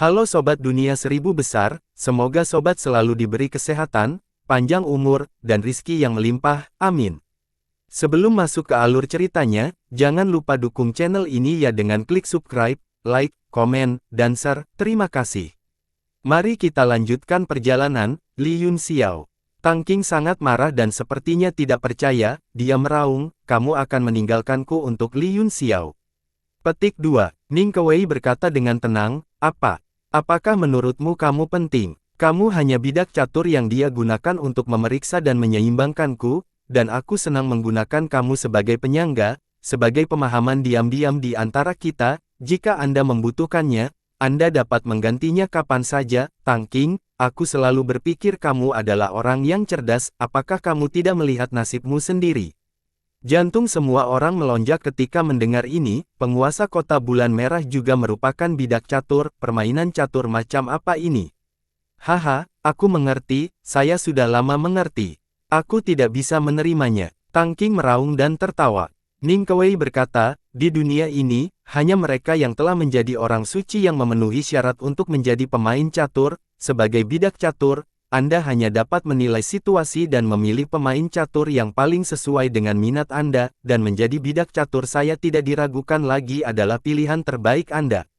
Halo Sobat Dunia Seribu Besar, semoga Sobat selalu diberi kesehatan, panjang umur, dan rizki yang melimpah, amin. Sebelum masuk ke alur ceritanya, jangan lupa dukung channel ini ya dengan klik subscribe, like, komen, dan share, terima kasih. Mari kita lanjutkan perjalanan. Li Yunxiao. Tang Qing sangat marah dan sepertinya tidak percaya, dia meraung, kamu akan meninggalkanku untuk Li Yunxiao. Petik 2. Ning Kewei berkata dengan tenang, apakah menurutmu kamu penting? Kamu hanya bidak catur yang dia gunakan untuk memeriksa dan menyeimbangkanku, dan aku senang menggunakan kamu sebagai penyangga, sebagai pemahaman diam-diam di antara kita. Jika Anda membutuhkannya, Anda dapat menggantinya kapan saja. Tang Qing, aku selalu berpikir kamu adalah orang yang cerdas, apakah kamu tidak melihat nasibmu sendiri? Jantung semua orang melonjak ketika mendengar ini. Penguasa kota bulan merah juga merupakan bidak catur. Permainan catur macam apa ini? Haha, aku mengerti, saya sudah lama mengerti. Aku tidak bisa menerimanya. Tang Qing meraung dan tertawa. Ning Kewei berkata, di dunia ini, hanya mereka yang telah menjadi orang suci yang memenuhi syarat untuk menjadi pemain catur. Sebagai bidak catur, Anda hanya dapat menilai situasi dan memilih pemain catur yang paling sesuai dengan minat Anda, dan menjadi bidak catur saya tidak diragukan lagi adalah pilihan terbaik Anda.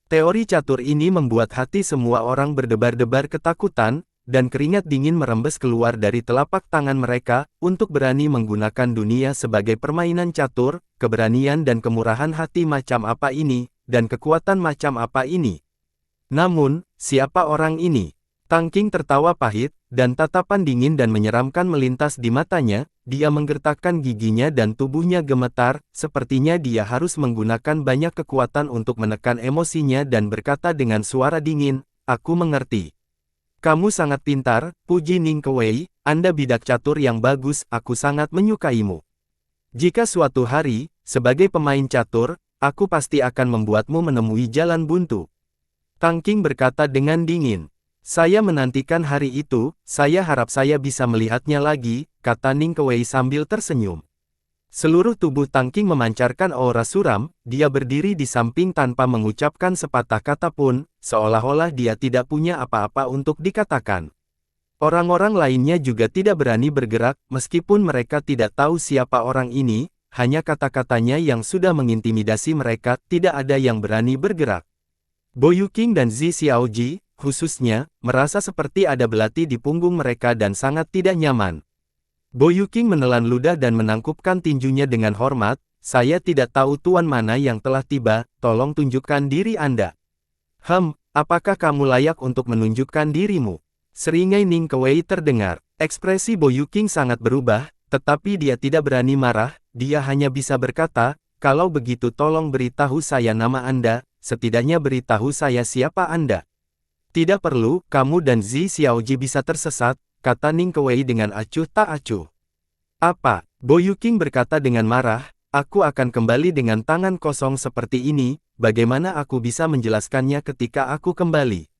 Teori catur ini membuat hati semua orang berdebar-debar ketakutan, dan keringat dingin merembes keluar dari telapak tangan mereka, untuk berani menggunakan dunia sebagai permainan catur. Keberanian dan kemurahan hati macam apa ini, dan kekuatan macam apa ini? Namun, siapa orang ini? Tang Qing tertawa pahit, dan tatapan dingin dan menyeramkan melintas di matanya. Dia menggertakkan giginya dan tubuhnya gemetar, sepertinya dia harus menggunakan banyak kekuatan untuk menekan emosinya dan berkata dengan suara dingin, aku mengerti. Kamu sangat pintar, puji Ning Kewei, Anda bidak catur yang bagus, aku sangat menyukaimu. Jika suatu hari, sebagai pemain catur, aku pasti akan membuatmu menemui jalan buntu. Tang Qing berkata dengan dingin. Saya menantikan hari itu, saya harap saya bisa melihatnya lagi, kata Ning Kewei sambil tersenyum. Seluruh tubuh Tang Qing memancarkan aura suram, dia berdiri di samping tanpa mengucapkan sepatah kata pun, seolah-olah dia tidak punya apa-apa untuk dikatakan. Orang-orang lainnya juga tidak berani bergerak, meskipun mereka tidak tahu siapa orang ini, hanya kata-katanya yang sudah mengintimidasi mereka, tidak ada yang berani bergerak. Bo Yuqing dan Zi Xiaoji, khususnya, merasa seperti ada belati di punggung mereka dan sangat tidak nyaman. Bo Yuqing menelan ludah dan menangkupkan tinjunya dengan hormat, saya tidak tahu tuan mana yang telah tiba, tolong tunjukkan diri Anda. Apakah kamu layak untuk menunjukkan dirimu? Seringai Ning Kewei terdengar. Ekspresi Bo Yuqing sangat berubah, tetapi dia tidak berani marah, dia hanya bisa berkata, kalau begitu tolong beritahu saya nama Anda, setidaknya beritahu saya siapa Anda. Tidak perlu, kamu dan Zi Xiaoji bisa tersesat, kata Ning Kewei dengan acuh tak acuh. Apa? Bo Yuqing berkata dengan marah, aku akan kembali dengan tangan kosong seperti ini, bagaimana aku bisa menjelaskannya ketika aku kembali?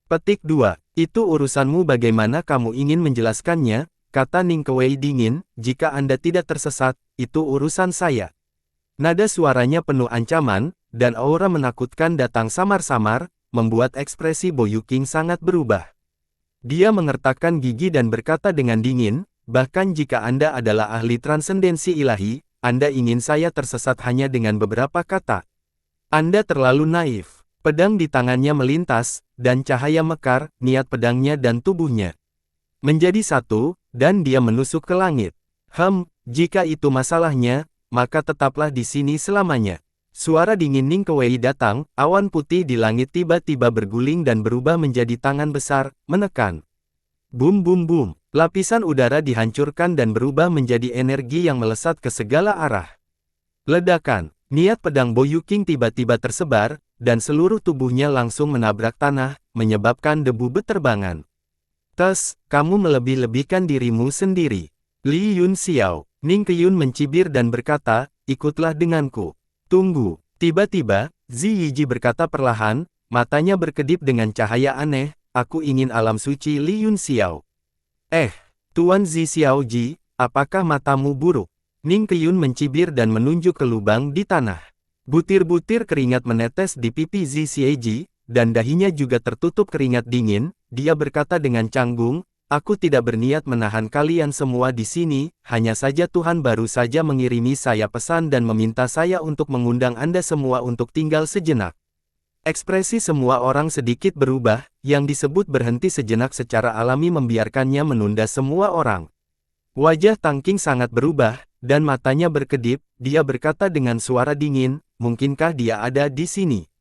Petik 2. Itu urusanmu bagaimana kamu ingin menjelaskannya, kata Ning Kewei dingin, jika Anda tidak tersesat, itu urusan saya. Nada suaranya penuh ancaman, dan aura menakutkan datang samar-samar, membuat ekspresi Bo Yuqing sangat berubah. Dia mengertakkan gigi dan berkata dengan dingin, bahkan jika Anda adalah ahli transendensi ilahi, Anda ingin saya tersesat hanya dengan beberapa kata. Anda terlalu naif. Pedang di tangannya melintas, dan cahaya mekar, niat pedangnya dan tubuhnya menjadi satu, dan dia menusuk ke langit. Jika itu masalahnya, maka tetaplah di sini selamanya. Suara dingin Ning Kewei datang, awan putih di langit tiba-tiba berguling dan berubah menjadi tangan besar, menekan. Bum bum bum, lapisan udara dihancurkan dan berubah menjadi energi yang melesat ke segala arah. Ledakan, niat pedang Bo Yuqing tiba-tiba tersebar, dan seluruh tubuhnya langsung menabrak tanah, menyebabkan debu beterbangan. Kamu melebih-lebihkan dirimu sendiri. Li Yunxiao, Ning Qiyun mencibir dan berkata, ikutlah denganku. Tunggu. Tiba-tiba, Zi Yiji berkata perlahan, matanya berkedip dengan cahaya aneh, aku ingin alam suci Li Yunxiao. Tuan Zi Xiaoji, apakah matamu buruk? Ning Qiyun mencibir dan menunjuk ke lubang di tanah. Butir-butir keringat menetes di pipi Zi Xiaoji, dan dahinya juga tertutup keringat dingin, dia berkata dengan canggung, "Aku tidak berniat menahan kalian semua di sini, hanya saja Tuhan baru saja mengirimi saya pesan dan meminta saya untuk mengundang Anda semua untuk tinggal sejenak." Ekspresi semua orang sedikit berubah, yang disebut berhenti sejenak secara alami membiarkannya menunda semua orang. Wajah Tang Qing sangat berubah, dan matanya berkedip, dia berkata dengan suara dingin, "Mungkinkah dia ada di sini?"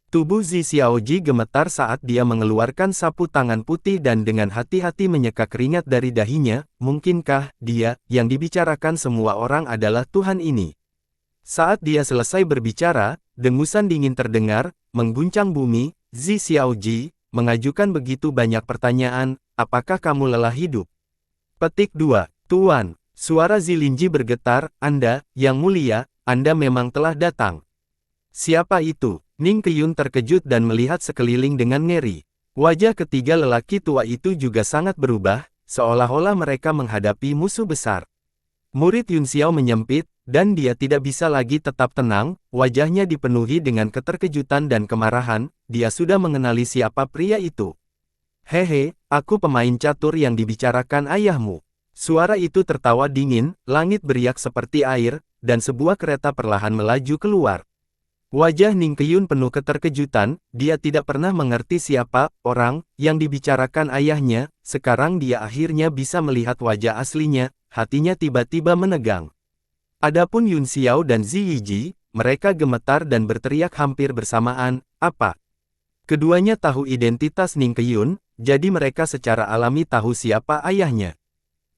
Tubuh Zi Xiaoji gemetar saat dia mengeluarkan sapu tangan putih dan dengan hati-hati menyeka keringat dari dahinya, "Mungkinkah dia, yang dibicarakan semua orang adalah Tuhan ini?" Saat dia selesai berbicara, dengusan dingin terdengar, mengguncang bumi. Zi Xiaoji mengajukan begitu banyak pertanyaan, "Apakah kamu lelah hidup?" Petik 2. Tuan, suara Zilinji bergetar, "Anda, yang mulia, Anda memang telah datang." "Siapa itu?" Ning Qiyun terkejut dan melihat sekeliling dengan ngeri. Wajah ketiga lelaki tua itu juga sangat berubah, seolah-olah mereka menghadapi musuh besar. Murid Yun Xiao menyempit, dan dia tidak bisa lagi tetap tenang, wajahnya dipenuhi dengan keterkejutan dan kemarahan, dia sudah mengenali siapa pria itu. "Hehe, aku pemain catur yang dibicarakan ayahmu." Suara itu tertawa dingin, langit beriak seperti air, dan sebuah kereta perlahan melaju keluar. Wajah Ning Qiyun penuh keterkejutan, dia tidak pernah mengerti siapa orang yang dibicarakan ayahnya, sekarang dia akhirnya bisa melihat wajah aslinya, hatinya tiba-tiba menegang. Adapun Yun Xiao dan Zi Yiji, mereka gemetar dan berteriak hampir bersamaan, "Apa?" Keduanya tahu identitas Ning Qiyun, jadi mereka secara alami tahu siapa ayahnya.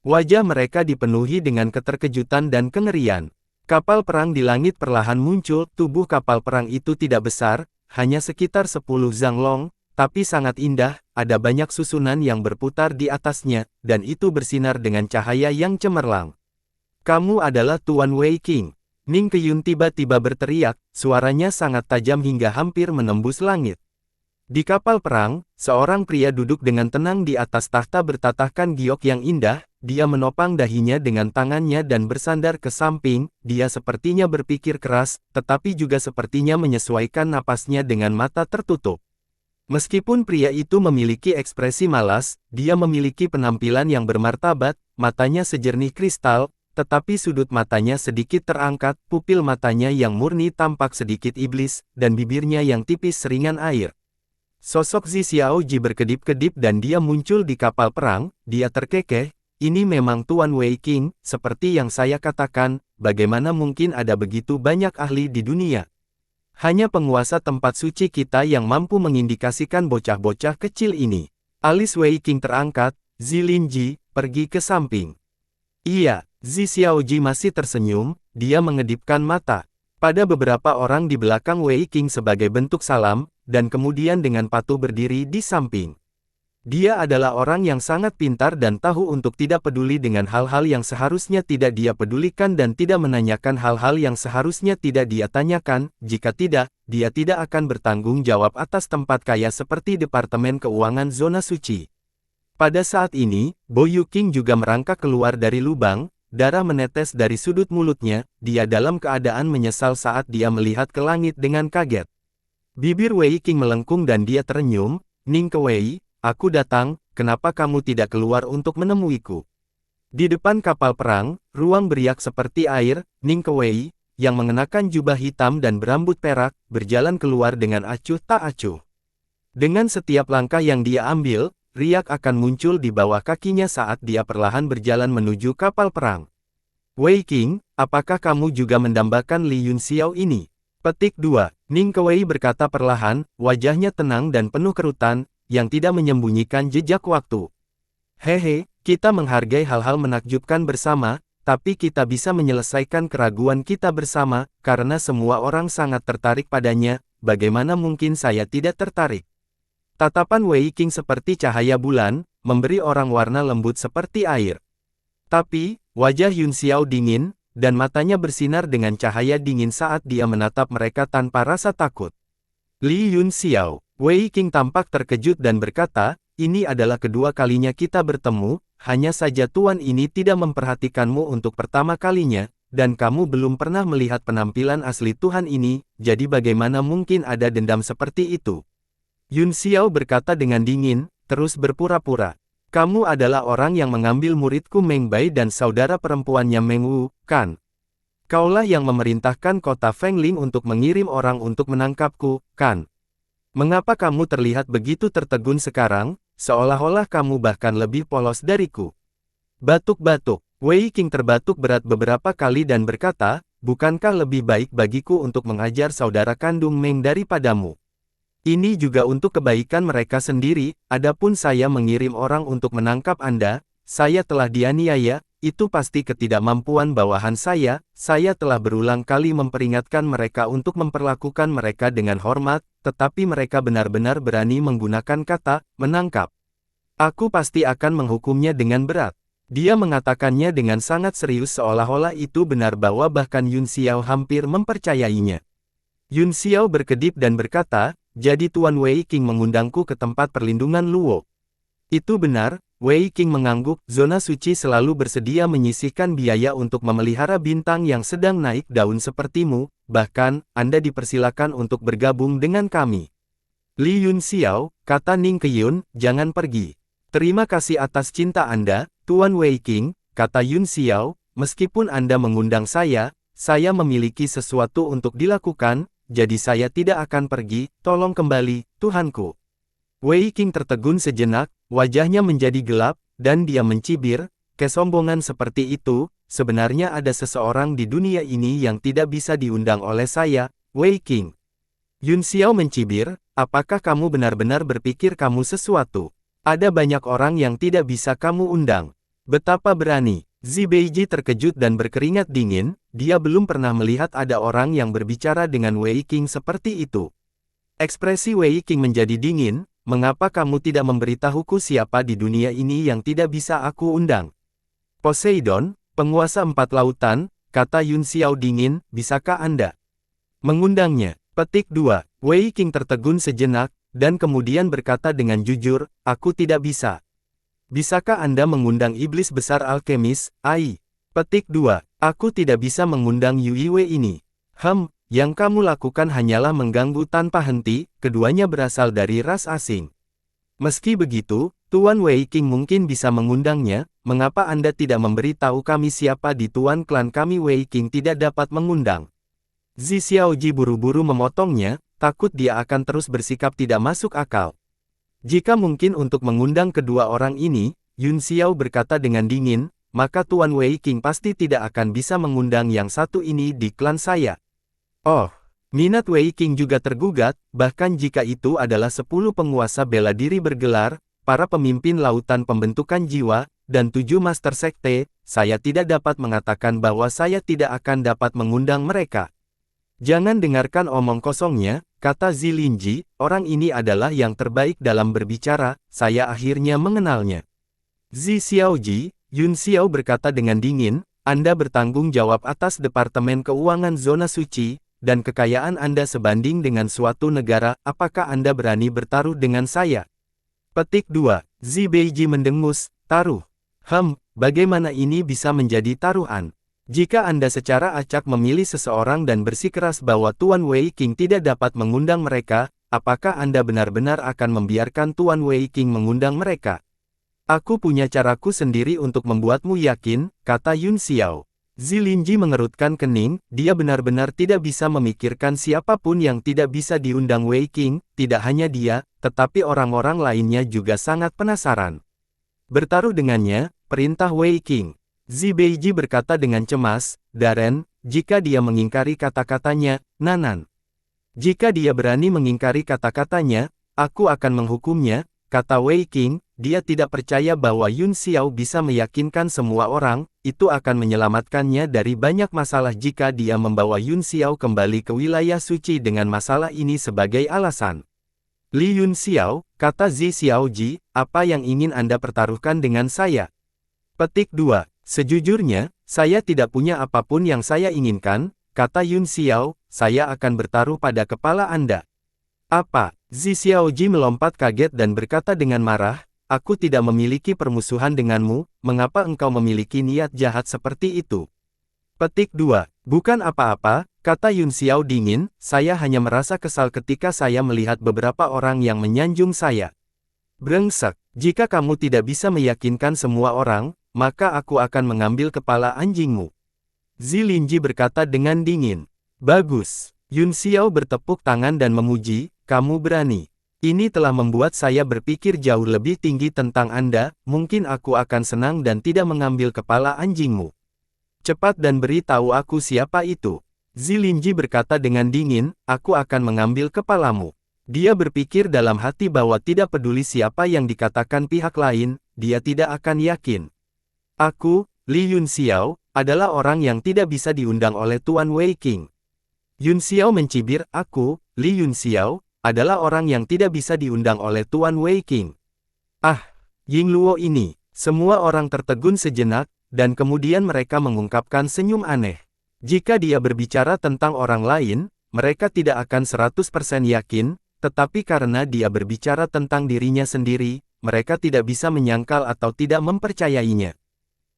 Wajah mereka dipenuhi dengan keterkejutan dan kengerian. Kapal perang di langit perlahan muncul, tubuh kapal perang itu tidak besar, hanya sekitar 10 zanglong, tapi sangat indah, ada banyak susunan yang berputar di atasnya, dan itu bersinar dengan cahaya yang cemerlang. "Kamu adalah Tuan Wei Qing." Ning Qiyun tiba-tiba berteriak, suaranya sangat tajam hingga hampir menembus langit. Di kapal perang, seorang pria duduk dengan tenang di atas tahta bertatahkan giok yang indah, dia menopang dahinya dengan tangannya dan bersandar ke samping, dia sepertinya berpikir keras, tetapi juga sepertinya menyesuaikan napasnya dengan mata tertutup. Meskipun pria itu memiliki ekspresi malas, dia memiliki penampilan yang bermartabat, matanya sejernih kristal, tetapi sudut matanya sedikit terangkat, pupil matanya yang murni tampak sedikit iblis, dan bibirnya yang tipis seringan air. Sosok Zi Xiaoji berkedip-kedip dan dia muncul di kapal perang, dia terkekeh, "Ini memang Tuan Wei Qing, seperti yang saya katakan, bagaimana mungkin ada begitu banyak ahli di dunia? Hanya penguasa tempat suci kita yang mampu mengindikasikan bocah-bocah kecil ini." Alis Wei Qing terangkat, "Zilinji, pergi ke samping." "Iya." Zi Xiaoji masih tersenyum, dia mengedipkan mata. Pada beberapa orang di belakang Wei Qing sebagai bentuk salam, dan kemudian dengan patuh berdiri di samping. Dia adalah orang yang sangat pintar dan tahu untuk tidak peduli dengan hal-hal yang seharusnya tidak dia pedulikan dan tidak menanyakan hal-hal yang seharusnya tidak dia tanyakan, jika tidak, dia tidak akan bertanggung jawab atas tempat kaya seperti Departemen Keuangan Zona Suci. Pada saat ini, Bo Yuqing juga merangkak keluar dari lubang, darah menetes dari sudut mulutnya, dia dalam keadaan menyesal saat dia melihat ke langit dengan kaget. Bibir Wei Qing melengkung dan dia terenyum, "Ning Kewei, aku datang, kenapa kamu tidak keluar untuk menemuiku?" Di depan kapal perang, ruang beriak seperti air, Ning Kewei, yang mengenakan jubah hitam dan berambut perak, berjalan keluar dengan acuh tak acuh. Dengan setiap langkah yang dia ambil, riak akan muncul di bawah kakinya saat dia perlahan berjalan menuju kapal perang. "Wei Qing, apakah kamu juga mendambakan Li Yun Xiao ini?" Petik 2. Ning Kewei berkata perlahan, wajahnya tenang dan penuh kerutan, yang tidak menyembunyikan jejak waktu. "Hehe, kita menghargai hal-hal menakjubkan bersama, tapi kita bisa menyelesaikan keraguan kita bersama, karena semua orang sangat tertarik padanya, bagaimana mungkin saya tidak tertarik?" Tatapan Wei Qing seperti cahaya bulan, memberi orang warna lembut seperti air. Tapi, wajah Yun Xiao dingin, dan matanya bersinar dengan cahaya dingin saat dia menatap mereka tanpa rasa takut. "Li Yun Xiao." Wei Qing tampak terkejut dan berkata, "Ini adalah kedua kalinya kita bertemu, hanya saja tuan ini tidak memperhatikanmu untuk pertama kalinya, dan kamu belum pernah melihat penampilan asli Tuhan ini, jadi bagaimana mungkin ada dendam seperti itu?" Yun Xiao berkata dengan dingin, terus berpura-pura. Kamu adalah orang yang mengambil muridku Meng Bai dan saudara perempuannya Meng Wu, kan? Kaulah yang memerintahkan kota Fengling untuk mengirim orang untuk menangkapku, kan? Mengapa kamu terlihat begitu tertegun sekarang, seolah-olah kamu bahkan lebih polos dariku? Batuk-batuk, Wei Qing terbatuk berat beberapa kali dan berkata, bukankah lebih baik bagiku untuk mengajar saudara kandung Meng daripadamu? Ini juga untuk kebaikan mereka sendiri, adapun saya mengirim orang untuk menangkap Anda, saya telah dianiaya, itu pasti ketidakmampuan bawahan saya telah berulang kali memperingatkan mereka untuk memperlakukan mereka dengan hormat, tetapi mereka benar-benar berani menggunakan kata, menangkap. Aku pasti akan menghukumnya dengan berat. Dia mengatakannya dengan sangat serius seolah-olah itu benar bahwa bahkan Yun Xiao hampir mempercayainya. Yun Xiao berkedip dan berkata, jadi Tuan Wei Qing mengundangku ke tempat perlindungan Luo. Itu benar, Wei Qing mengangguk, zona suci selalu bersedia menyisihkan biaya untuk memelihara bintang yang sedang naik daun sepertimu, bahkan, Anda dipersilakan untuk bergabung dengan kami. Li Yun Xiao, kata Ning Qiyun, jangan pergi. Terima kasih atas cinta Anda, Tuan Wei Qing, kata Yun Xiao, meskipun Anda mengundang saya memiliki sesuatu untuk dilakukan, jadi saya tidak akan pergi, tolong kembali, Tuhanku. Wei Qing tertegun sejenak, wajahnya menjadi gelap, dan dia mencibir, kesombongan seperti itu, sebenarnya ada seseorang di dunia ini yang tidak bisa diundang oleh saya, Wei Qing. Yun Xiao mencibir, apakah kamu benar-benar berpikir kamu sesuatu? Ada banyak orang yang tidak bisa kamu undang. Betapa berani. Zi Beiji terkejut dan berkeringat dingin, dia belum pernah melihat ada orang yang berbicara dengan Wei Qing seperti itu. Ekspresi Wei Qing menjadi dingin, mengapa kamu tidak memberitahuku siapa di dunia ini yang tidak bisa aku undang? Poseidon, penguasa 4 lautan, kata Yun Xiao dingin, bisakah Anda mengundangnya? Petik 2, Wei Qing tertegun sejenak, dan kemudian berkata dengan jujur, aku tidak bisa. Bisakah Anda mengundang iblis besar alkemis, Ai? Petik 2. Aku tidak bisa mengundang Yue ini. Yang kamu lakukan hanyalah mengganggu tanpa henti, keduanya berasal dari ras asing. Meski begitu, Tuan Wei Qing mungkin bisa mengundangnya, mengapa Anda tidak memberitahu kami siapa di tuan klan kami Wei Qing tidak dapat mengundang? Zi Xiaoji buru-buru memotongnya, takut dia akan terus bersikap tidak masuk akal. Jika mungkin untuk mengundang kedua orang ini, Yun Xiao berkata dengan dingin, maka Tuan Wei Qing pasti tidak akan bisa mengundang yang satu ini di klan saya. Oh, minat Wei Qing juga tergugat, bahkan jika itu adalah 10 penguasa bela diri bergelar, para pemimpin lautan pembentukan jiwa, dan 7 master sekte, saya tidak dapat mengatakan bahwa saya tidak akan dapat mengundang mereka. Jangan dengarkan omong kosongnya, kata Zi Linji, orang ini adalah yang terbaik dalam berbicara, saya akhirnya mengenalnya. Zi Xiaoji, Yun Xiao berkata dengan dingin, Anda bertanggung jawab atas Departemen Keuangan Zona Suci, dan kekayaan Anda sebanding dengan suatu negara, apakah Anda berani bertaruh dengan saya? Petik 2, Zi Beiji mendengus, taruh. Bagaimana ini bisa menjadi taruhan? Jika Anda secara acak memilih seseorang dan bersikeras bahwa Tuan Wei Qing tidak dapat mengundang mereka, apakah Anda benar-benar akan membiarkan Tuan Wei Qing mengundang mereka? Aku punya caraku sendiri untuk membuatmu yakin, kata Yun Xiao. Zi Linji mengerutkan kening, dia benar-benar tidak bisa memikirkan siapapun yang tidak bisa diundang Wei Qing, tidak hanya dia, tetapi orang-orang lainnya juga sangat penasaran. Bertaruh dengannya, perintah Wei Qing. Zi Beiji berkata dengan cemas, Daren, jika dia mengingkari kata-katanya, Nanan. Jika dia berani mengingkari kata-katanya, aku akan menghukumnya, kata Wei Qing, dia tidak percaya bahwa Yun Xiao bisa meyakinkan semua orang, itu akan menyelamatkannya dari banyak masalah jika dia membawa Yun Xiao kembali ke wilayah suci dengan masalah ini sebagai alasan. Li Yun Xiao, kata Zi Xiaoji, apa yang ingin Anda pertaruhkan dengan saya? Petik 2. Sejujurnya, saya tidak punya apapun yang saya inginkan, kata Yun Xiao, saya akan bertaruh pada kepala Anda. Apa? Zi Xiaoji melompat kaget dan berkata dengan marah, aku tidak memiliki permusuhan denganmu, mengapa engkau memiliki niat jahat seperti itu? Petik 2. Bukan apa-apa, kata Yun Xiao dingin, saya hanya merasa kesal ketika saya melihat beberapa orang yang menyanjung saya. Brengsek, jika kamu tidak bisa meyakinkan semua orang, maka aku akan mengambil kepala anjingmu. Zilinji berkata dengan dingin. Bagus. Yun Xiao bertepuk tangan dan memuji, kamu berani. Ini telah membuat saya berpikir jauh lebih tinggi tentang Anda, mungkin aku akan senang dan tidak mengambil kepala anjingmu. Cepat dan beritahu aku siapa itu. Zilinji berkata dengan dingin, aku akan mengambil kepalamu. Dia berpikir dalam hati bahwa tidak peduli siapa yang dikatakan pihak lain, dia tidak akan yakin. Aku, Li Yun Xiao, adalah orang yang tidak bisa diundang oleh Tuan Wei Qing. Yun Xiao mencibir, aku, Li Yun Xiao, adalah orang yang tidak bisa diundang oleh Tuan Wei Qing. Ah, Ying Luo ini. Semua orang tertegun sejenak, dan kemudian mereka mengungkapkan senyum aneh. Jika dia berbicara tentang orang lain, mereka tidak akan 100% yakin, tetapi karena dia berbicara tentang dirinya sendiri, mereka tidak bisa menyangkal atau tidak mempercayainya.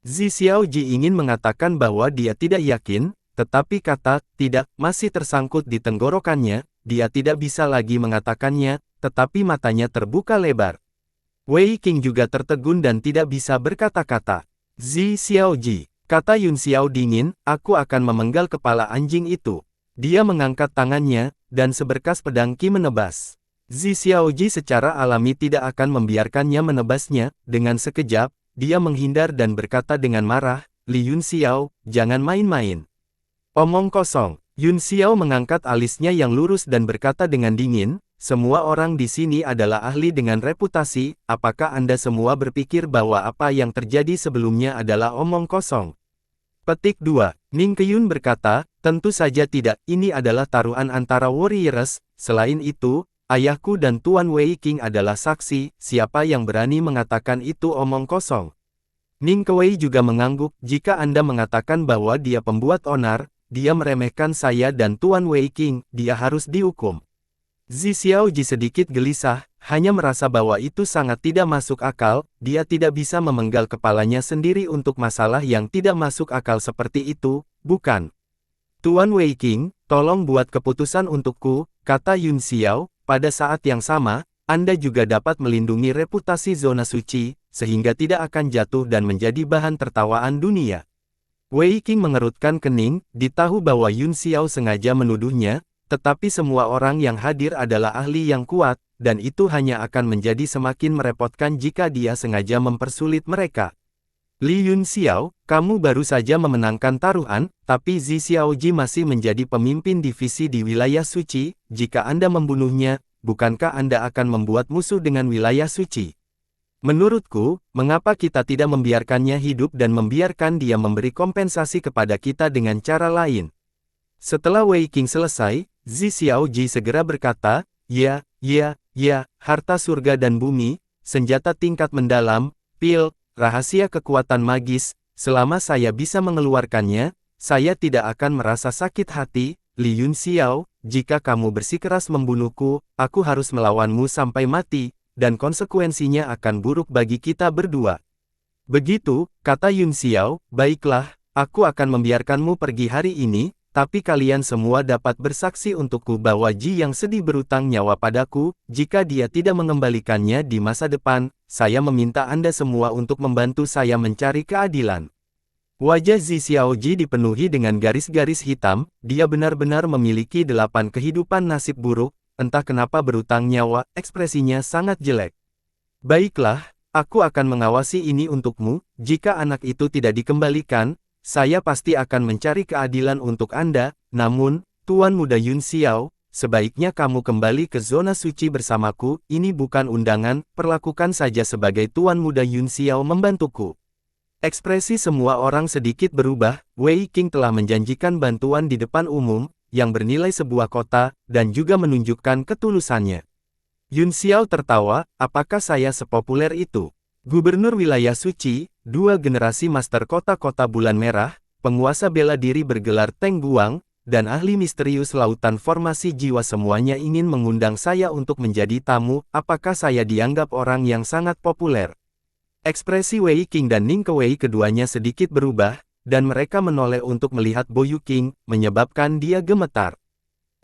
Zi Xiaoji ingin mengatakan bahwa dia tidak yakin, tetapi kata "tidak" masih tersangkut di tenggorokannya, dia tidak bisa lagi mengatakannya, tetapi matanya terbuka lebar. Wei Qing juga tertegun dan tidak bisa berkata-kata. Zi Xiaoji, kata Yun Xiao dingin, aku akan memenggal kepala anjing itu. Dia mengangkat tangannya, dan seberkas pedang Qi menebas. Zi Xiaoji secara alami tidak akan membiarkannya menebasnya, dengan sekejap, dia menghindar dan berkata dengan marah, Li Yun Xiao, jangan main-main. Omong kosong. Yun Xiao mengangkat alisnya yang lurus dan berkata dengan dingin, semua orang di sini adalah ahli dengan reputasi, apakah Anda semua berpikir bahwa apa yang terjadi sebelumnya adalah omong kosong? Petik 2. Ning Qiyun berkata, tentu saja tidak, ini adalah taruhan antara warriors, selain itu, ayahku dan Tuan Wei Qing adalah saksi, siapa yang berani mengatakan itu omong kosong? Ning Kuei juga mengangguk, jika Anda mengatakan bahwa dia pembuat onar, dia meremehkan saya dan Tuan Wei Qing, dia harus dihukum. Zi Xiaoji sedikit gelisah, hanya merasa bahwa itu sangat tidak masuk akal, dia tidak bisa memenggal kepalanya sendiri untuk masalah yang tidak masuk akal seperti itu, bukan? Tuan Wei Qing, tolong buat keputusan untukku, kata Yun Xiao, pada saat yang sama, Anda juga dapat melindungi reputasi zona suci, sehingga tidak akan jatuh dan menjadi bahan tertawaan dunia. Wei Qing mengerutkan kening, ditahu bahwa Yun Xiao sengaja menuduhnya, tetapi semua orang yang hadir adalah ahli yang kuat, dan itu hanya akan menjadi semakin merepotkan jika dia sengaja mempersulit mereka. Li Yun Xiao, kamu baru saja memenangkan taruhan, tapi Zi Xiaoji masih menjadi pemimpin divisi di wilayah suci, jika Anda membunuhnya, bukankah Anda akan membuat musuh dengan wilayah suci? Menurutku, mengapa kita tidak membiarkannya hidup dan membiarkan dia memberi kompensasi kepada kita dengan cara lain? Setelah Wei Qing selesai, Zi Xiaoji segera berkata, ya, harta surga dan bumi, senjata tingkat mendalam, pil, rahasia kekuatan magis, selama saya bisa mengeluarkannya, saya tidak akan merasa sakit hati. Li Yun Xiao, jika kamu bersikeras membunuhku, aku harus melawanmu sampai mati, dan konsekuensinya akan buruk bagi kita berdua. Begitu, kata Yun Xiao, baiklah, aku akan membiarkanmu pergi hari ini, tapi kalian semua dapat bersaksi untukku bahwa Ji yang sedih berutang nyawa padaku, jika dia tidak mengembalikannya di masa depan, saya meminta Anda semua untuk membantu saya mencari keadilan. Wajah Zi Xiaoji dipenuhi dengan garis-garis hitam, dia benar-benar memiliki 8 kehidupan nasib buruk, entah kenapa berutang nyawa, ekspresinya sangat jelek. Baiklah, aku akan mengawasi ini untukmu, jika anak itu tidak dikembalikan, saya pasti akan mencari keadilan untuk Anda, namun, Tuan Muda Yun Xiao, sebaiknya kamu kembali ke zona suci bersamaku, ini bukan undangan, perlakukan saja sebagai Tuan Muda Yun Xiao membantuku. Ekspresi semua orang sedikit berubah, Wei Qing telah menjanjikan bantuan di depan umum, yang bernilai sebuah kota, dan juga menunjukkan ketulusannya. Yun Xiao tertawa, apakah saya sepopuler itu? Gubernur wilayah suci, 2 generasi master kota-kota bulan merah, penguasa bela diri bergelar Teng Guang, dan ahli misterius lautan formasi jiwa semuanya ingin mengundang saya untuk menjadi tamu, apakah saya dianggap orang yang sangat populer? Ekspresi Wei Qing dan Ning Kuei keduanya sedikit berubah, dan mereka menoleh untuk melihat Bo Yuqing, menyebabkan dia gemetar.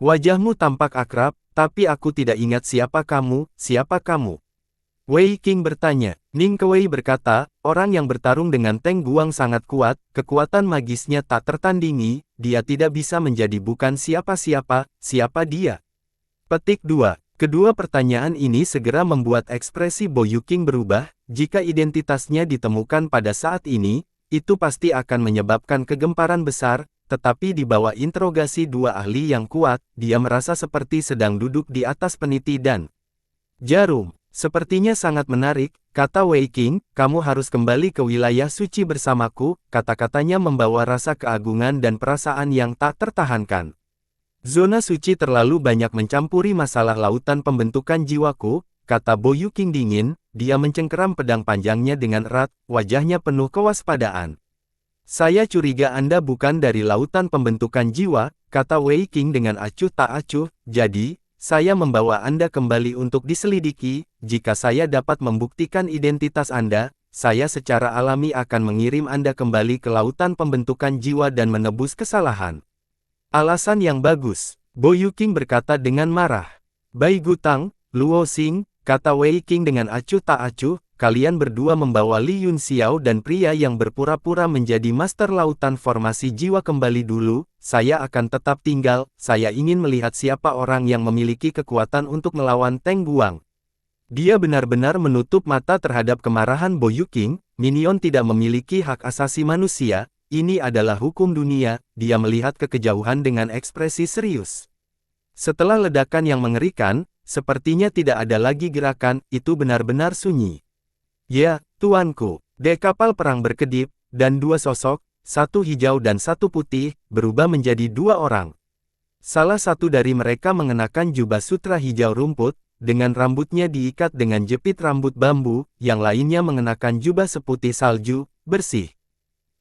Wajahmu tampak akrab, tapi aku tidak ingat siapa kamu, siapa kamu? Wei Qing bertanya. Ning Kewei berkata, orang yang bertarung dengan Teng Guang sangat kuat, kekuatan magisnya tak tertandingi, dia tidak bisa menjadi bukan siapa-siapa, siapa dia? Petik 2. Kedua pertanyaan ini segera membuat ekspresi Bo Yuqing berubah, jika identitasnya ditemukan pada saat ini, itu pasti akan menyebabkan kegemparan besar, tetapi di bawah interogasi dua ahli yang kuat, dia merasa seperti sedang duduk di atas peniti dan jarum. Sepertinya sangat menarik, kata Wei Qing, kamu harus kembali ke wilayah suci bersamaku, kata-katanya membawa rasa keagungan dan perasaan yang tak tertahankan. Zona suci terlalu banyak mencampuri masalah lautan pembentukan jiwaku, kata Bo Yuqing dingin, dia mencengkeram pedang panjangnya dengan erat, wajahnya penuh kewaspadaan. Saya curiga Anda bukan dari lautan pembentukan jiwa, kata Wei Qing dengan acuh tak acuh, jadi, saya membawa Anda kembali untuk diselidiki, jika saya dapat membuktikan identitas Anda, saya secara alami akan mengirim Anda kembali ke lautan pembentukan jiwa dan menebus kesalahan. Alasan yang bagus, Bo Yuqing berkata dengan marah. Bai Gutang, Luo Xing, kata Wei Qing dengan acuh tak acuh, kalian berdua membawa Li Yunxiao dan pria yang berpura-pura menjadi master lautan formasi jiwa kembali dulu, saya akan tetap tinggal, saya ingin melihat siapa orang yang memiliki kekuatan untuk melawan Teng Guang. Dia benar-benar menutup mata terhadap kemarahan Bo Yuqing, minion tidak memiliki hak asasi manusia, ini adalah hukum dunia, dia melihat ke kejauhan dengan ekspresi serius. Setelah ledakan yang mengerikan, sepertinya tidak ada lagi gerakan, itu benar-benar sunyi. Ya, tuanku, dek kapal perang berkedip, dan dua sosok, satu hijau dan satu putih, berubah menjadi dua orang. Salah satu dari mereka mengenakan jubah sutra hijau rumput, dengan rambutnya diikat dengan jepit rambut bambu, yang lainnya mengenakan jubah seputih salju, bersih.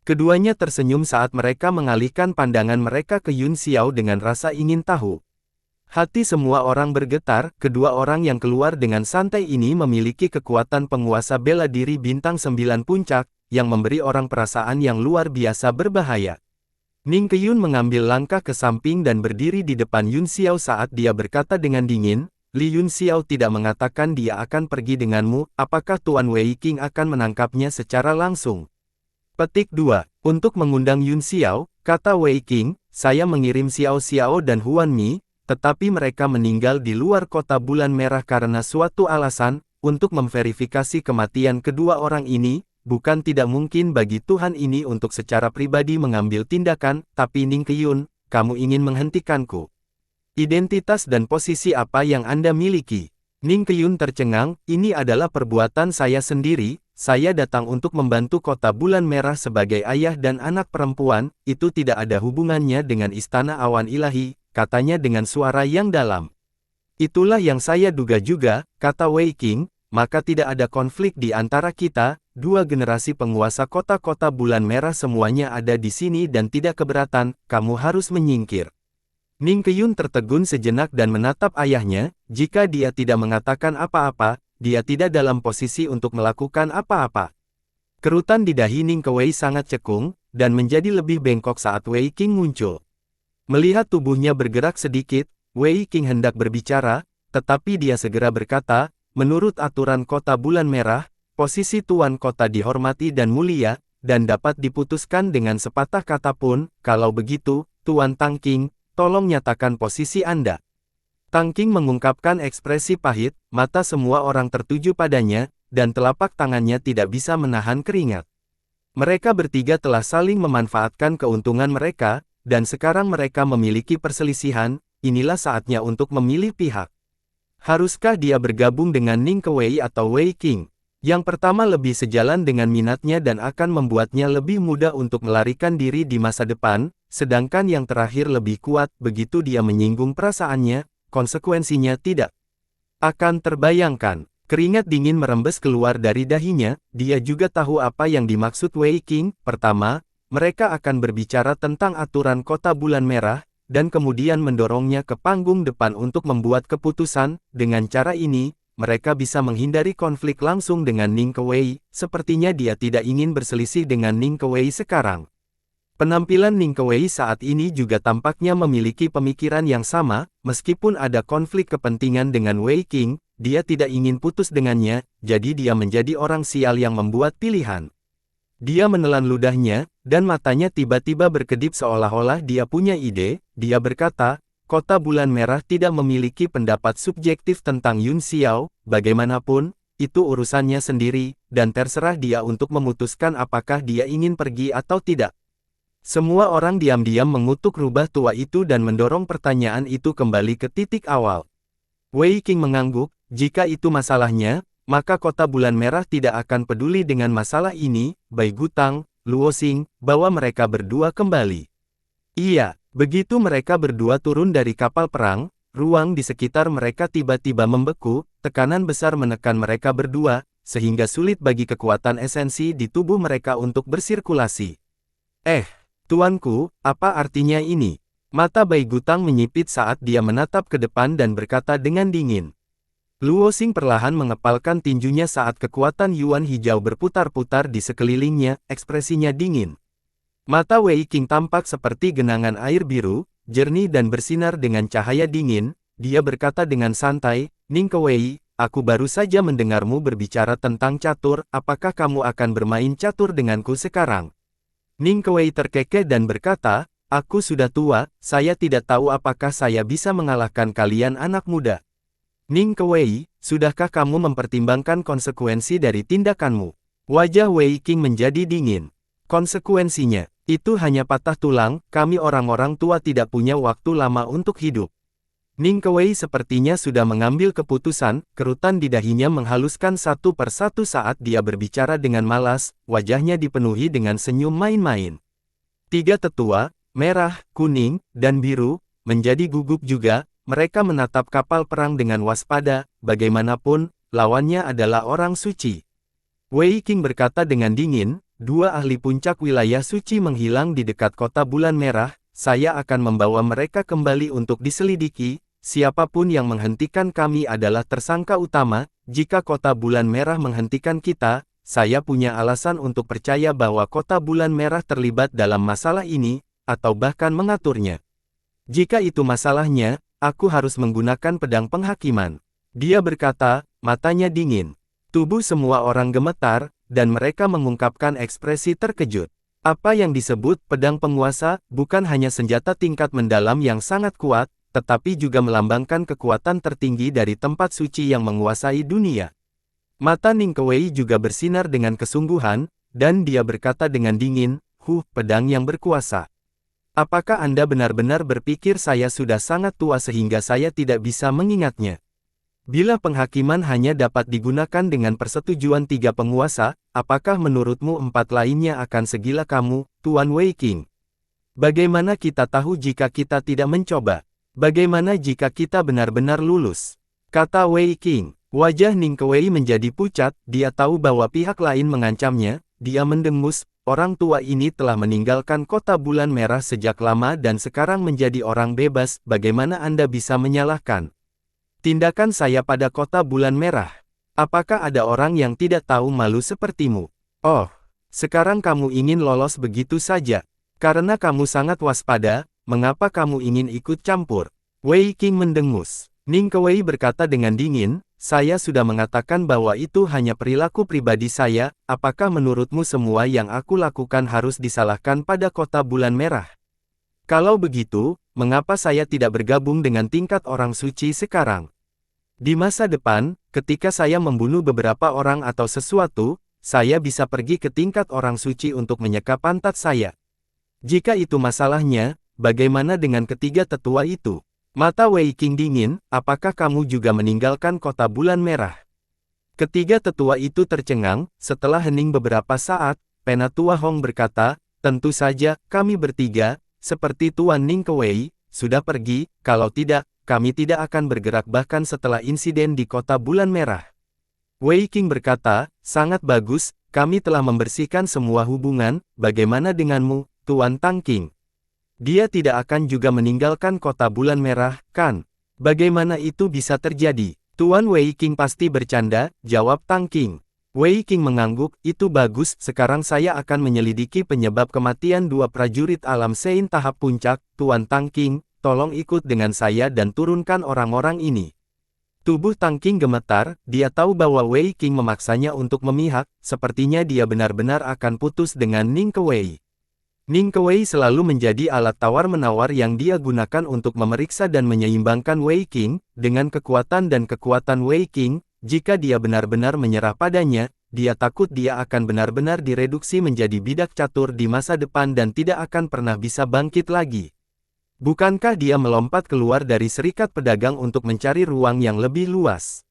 Keduanya tersenyum saat mereka mengalihkan pandangan mereka ke Yun Xiao dengan rasa ingin tahu. Hati semua orang bergetar, kedua orang yang keluar dengan santai ini memiliki kekuatan penguasa bela diri bintang 9 puncak, yang memberi orang perasaan yang luar biasa berbahaya. Ning Qiyun mengambil langkah ke samping dan berdiri di depan Yun Xiao saat dia berkata dengan dingin, Li Yun Xiao tidak mengatakan dia akan pergi denganmu, apakah Tuan Wei Qing akan menangkapnya secara langsung? Petik 2. Untuk mengundang Yun Xiao, kata Wei Qing, saya mengirim Xiao Xiao dan Huan Mi, tetapi mereka meninggal di luar kota bulan merah karena suatu alasan, untuk memverifikasi kematian kedua orang ini, bukan tidak mungkin bagi Tuhan ini untuk secara pribadi mengambil tindakan, tapi Ning Qiyun, kamu ingin menghentikanku. Identitas dan posisi apa yang Anda miliki? Ning Qiyun tercengang, ini adalah perbuatan saya sendiri, saya datang untuk membantu kota bulan merah sebagai ayah dan anak perempuan, itu tidak ada hubungannya dengan istana awan ilahi, katanya dengan suara yang dalam. Itulah yang saya duga juga, kata Wei Qing, maka tidak ada konflik di antara kita, dua generasi penguasa kota-kota bulan merah semuanya ada di sini dan tidak keberatan, kamu harus menyingkir. Ning Qiyun tertegun sejenak dan menatap ayahnya, jika dia tidak mengatakan apa-apa, dia tidak dalam posisi untuk melakukan apa-apa. Kerutan di dahi Ning Kewei sangat cekung, dan menjadi lebih bengkok saat Wei Qing muncul. Melihat tubuhnya bergerak sedikit, Wei Qing hendak berbicara, tetapi dia segera berkata, menurut aturan kota bulan merah, posisi tuan kota dihormati dan mulia, dan dapat diputuskan dengan sepatah kata pun, kalau begitu, Tuan Tang Qing, tolong nyatakan posisi Anda. Tang Qing mengungkapkan ekspresi pahit, mata semua orang tertuju padanya, dan telapak tangannya tidak bisa menahan keringat. Mereka bertiga telah saling memanfaatkan keuntungan mereka, dan sekarang mereka memiliki perselisihan, inilah saatnya untuk memilih pihak. Haruskah dia bergabung dengan Ning Kewei atau Wei Qing? Yang pertama lebih sejalan dengan minatnya dan akan membuatnya lebih mudah untuk melarikan diri di masa depan, sedangkan yang terakhir lebih kuat, begitu dia menyinggung perasaannya, konsekuensinya tidak akan terbayangkan. Keringat dingin merembes keluar dari dahinya, dia juga tahu apa yang dimaksud Wei Qing. Pertama, mereka akan berbicara tentang aturan kota bulan merah, dan kemudian mendorongnya ke panggung depan untuk membuat keputusan. Dengan cara ini, mereka bisa menghindari konflik langsung dengan Ning Kewei, sepertinya dia tidak ingin berselisih dengan Ning Kewei sekarang. Penampilan Ning Kewei saat ini juga tampaknya memiliki pemikiran yang sama, meskipun ada konflik kepentingan dengan Wei Qing, dia tidak ingin putus dengannya, jadi dia menjadi orang sial yang membuat pilihan. Dia menelan ludahnya, dan matanya tiba-tiba berkedip seolah-olah dia punya ide. Dia berkata, Kota Bulan Merah tidak memiliki pendapat subjektif tentang Yun Xiao, bagaimanapun, itu urusannya sendiri, dan terserah dia untuk memutuskan apakah dia ingin pergi atau tidak. Semua orang diam-diam mengutuk rubah tua itu dan mendorong pertanyaan itu kembali ke titik awal. Wei Qing mengangguk, jika itu masalahnya, maka Kota Bulan Merah tidak akan peduli dengan masalah ini. Bai Gutang, Luo Xing, bawa mereka berdua kembali. Iya, begitu mereka berdua turun dari kapal perang, ruang di sekitar mereka tiba-tiba membeku, tekanan besar menekan mereka berdua, sehingga sulit bagi kekuatan esensi di tubuh mereka untuk bersirkulasi. Tuanku, apa artinya ini? Mata Bai Gutang menyipit saat dia menatap ke depan dan berkata dengan dingin. Luo Xing perlahan mengepalkan tinjunya saat kekuatan Yuan hijau berputar-putar di sekelilingnya, ekspresinya dingin. Mata Wei Qing tampak seperti genangan air biru, jernih dan bersinar dengan cahaya dingin. Dia berkata dengan santai, Ning Kewei, aku baru saja mendengarmu berbicara tentang catur, apakah kamu akan bermain catur denganku sekarang? Ning Kewei terkekeh dan berkata, aku sudah tua, saya tidak tahu apakah saya bisa mengalahkan kalian anak muda. Ning Kewei, sudahkah kamu mempertimbangkan konsekuensi dari tindakanmu? Wajah Wei Qing menjadi dingin. Konsekuensinya, itu hanya patah tulang, kami orang-orang tua tidak punya waktu lama untuk hidup. Ning Kewei sepertinya sudah mengambil keputusan, kerutan di dahinya menghaluskan satu persatu saat dia berbicara dengan malas, wajahnya dipenuhi dengan senyum main-main. Tiga tetua, merah, kuning, dan biru, menjadi gugup juga, mereka menatap kapal perang dengan waspada, bagaimanapun, lawannya adalah orang suci. Wei Qing berkata dengan dingin, dua ahli puncak wilayah suci menghilang di dekat Kota Bulan Merah, saya akan membawa mereka kembali untuk diselidiki. Siapapun yang menghentikan kami adalah tersangka utama. Jika Kota Bulan Merah menghentikan kita, saya punya alasan untuk percaya bahwa Kota Bulan Merah terlibat dalam masalah ini, atau bahkan mengaturnya. Jika itu masalahnya, aku harus menggunakan pedang penghakiman. Dia berkata, matanya dingin. Tubuh semua orang gemetar, dan mereka mengungkapkan ekspresi terkejut. Apa yang disebut pedang penguasa, bukan hanya senjata tingkat mendalam yang sangat kuat, tetapi juga melambangkan kekuatan tertinggi dari tempat suci yang menguasai dunia. Mata Ning Kewei juga bersinar dengan kesungguhan, dan dia berkata dengan dingin, pedang yang berkuasa. Apakah Anda benar-benar berpikir saya sudah sangat tua sehingga saya tidak bisa mengingatnya? Bila penghakiman hanya dapat digunakan dengan persetujuan tiga penguasa, apakah menurutmu empat lainnya akan segila kamu, Tuan Wei Qing? Bagaimana kita tahu jika kita tidak mencoba? Bagaimana jika kita benar-benar lulus? Kata Wei Qing. Wajah Ning Kewei menjadi pucat, dia tahu bahwa pihak lain mengancamnya, dia mendengus, orang tua ini telah meninggalkan Kota Bulan Merah sejak lama dan sekarang menjadi orang bebas, bagaimana Anda bisa menyalahkan tindakan saya pada Kota Bulan Merah? Apakah ada orang yang tidak tahu malu sepertimu? Oh, sekarang kamu ingin lolos begitu saja. Karena kamu sangat waspada, mengapa kamu ingin ikut campur? Wei Qing mendengus. Ning Kewei berkata dengan dingin, saya sudah mengatakan bahwa itu hanya perilaku pribadi saya, apakah menurutmu semua yang aku lakukan harus disalahkan pada Kota Bulan Merah? Kalau begitu, mengapa saya tidak bergabung dengan tingkat orang suci sekarang? Di masa depan, ketika saya membunuh beberapa orang atau sesuatu, saya bisa pergi ke tingkat orang suci untuk menyeka pantat saya. Jika itu masalahnya, bagaimana dengan ketiga tetua itu? Mata Wei Qing dingin, apakah kamu juga meninggalkan Kota Bulan Merah? Ketiga tetua itu tercengang, setelah hening beberapa saat, Penatua Hong berkata, tentu saja, kami bertiga, seperti Tuan Ning Kewei, sudah pergi, kalau tidak, kami tidak akan bergerak bahkan setelah insiden di Kota Bulan Merah. Wei Qing berkata, sangat bagus, kami telah membersihkan semua hubungan, bagaimana denganmu, Tuan Tang Qing? Dia tidak akan juga meninggalkan Kota Bulan Merah, kan? Bagaimana itu bisa terjadi? Tuan Wei Qing pasti bercanda, jawab Tang Qing. Wei Qing mengangguk, itu bagus, sekarang saya akan menyelidiki penyebab kematian dua prajurit alam Sein tahap puncak, Tuan Tang Qing, tolong ikut dengan saya dan turunkan orang-orang ini. Tubuh Tang Qing gemetar, dia tahu bahwa Wei Qing memaksanya untuk memihak, sepertinya dia benar-benar akan putus dengan Ning Kewei. Ning Kewei selalu menjadi alat tawar-menawar yang dia gunakan untuk memeriksa dan menyeimbangkan Wei Qing, dengan kekuatan dan kekuatan Wei Qing. Jika dia benar-benar menyerah padanya, dia takut dia akan benar-benar direduksi menjadi bidak catur di masa depan dan tidak akan pernah bisa bangkit lagi. Bukankah dia melompat keluar dari serikat pedagang untuk mencari ruang yang lebih luas?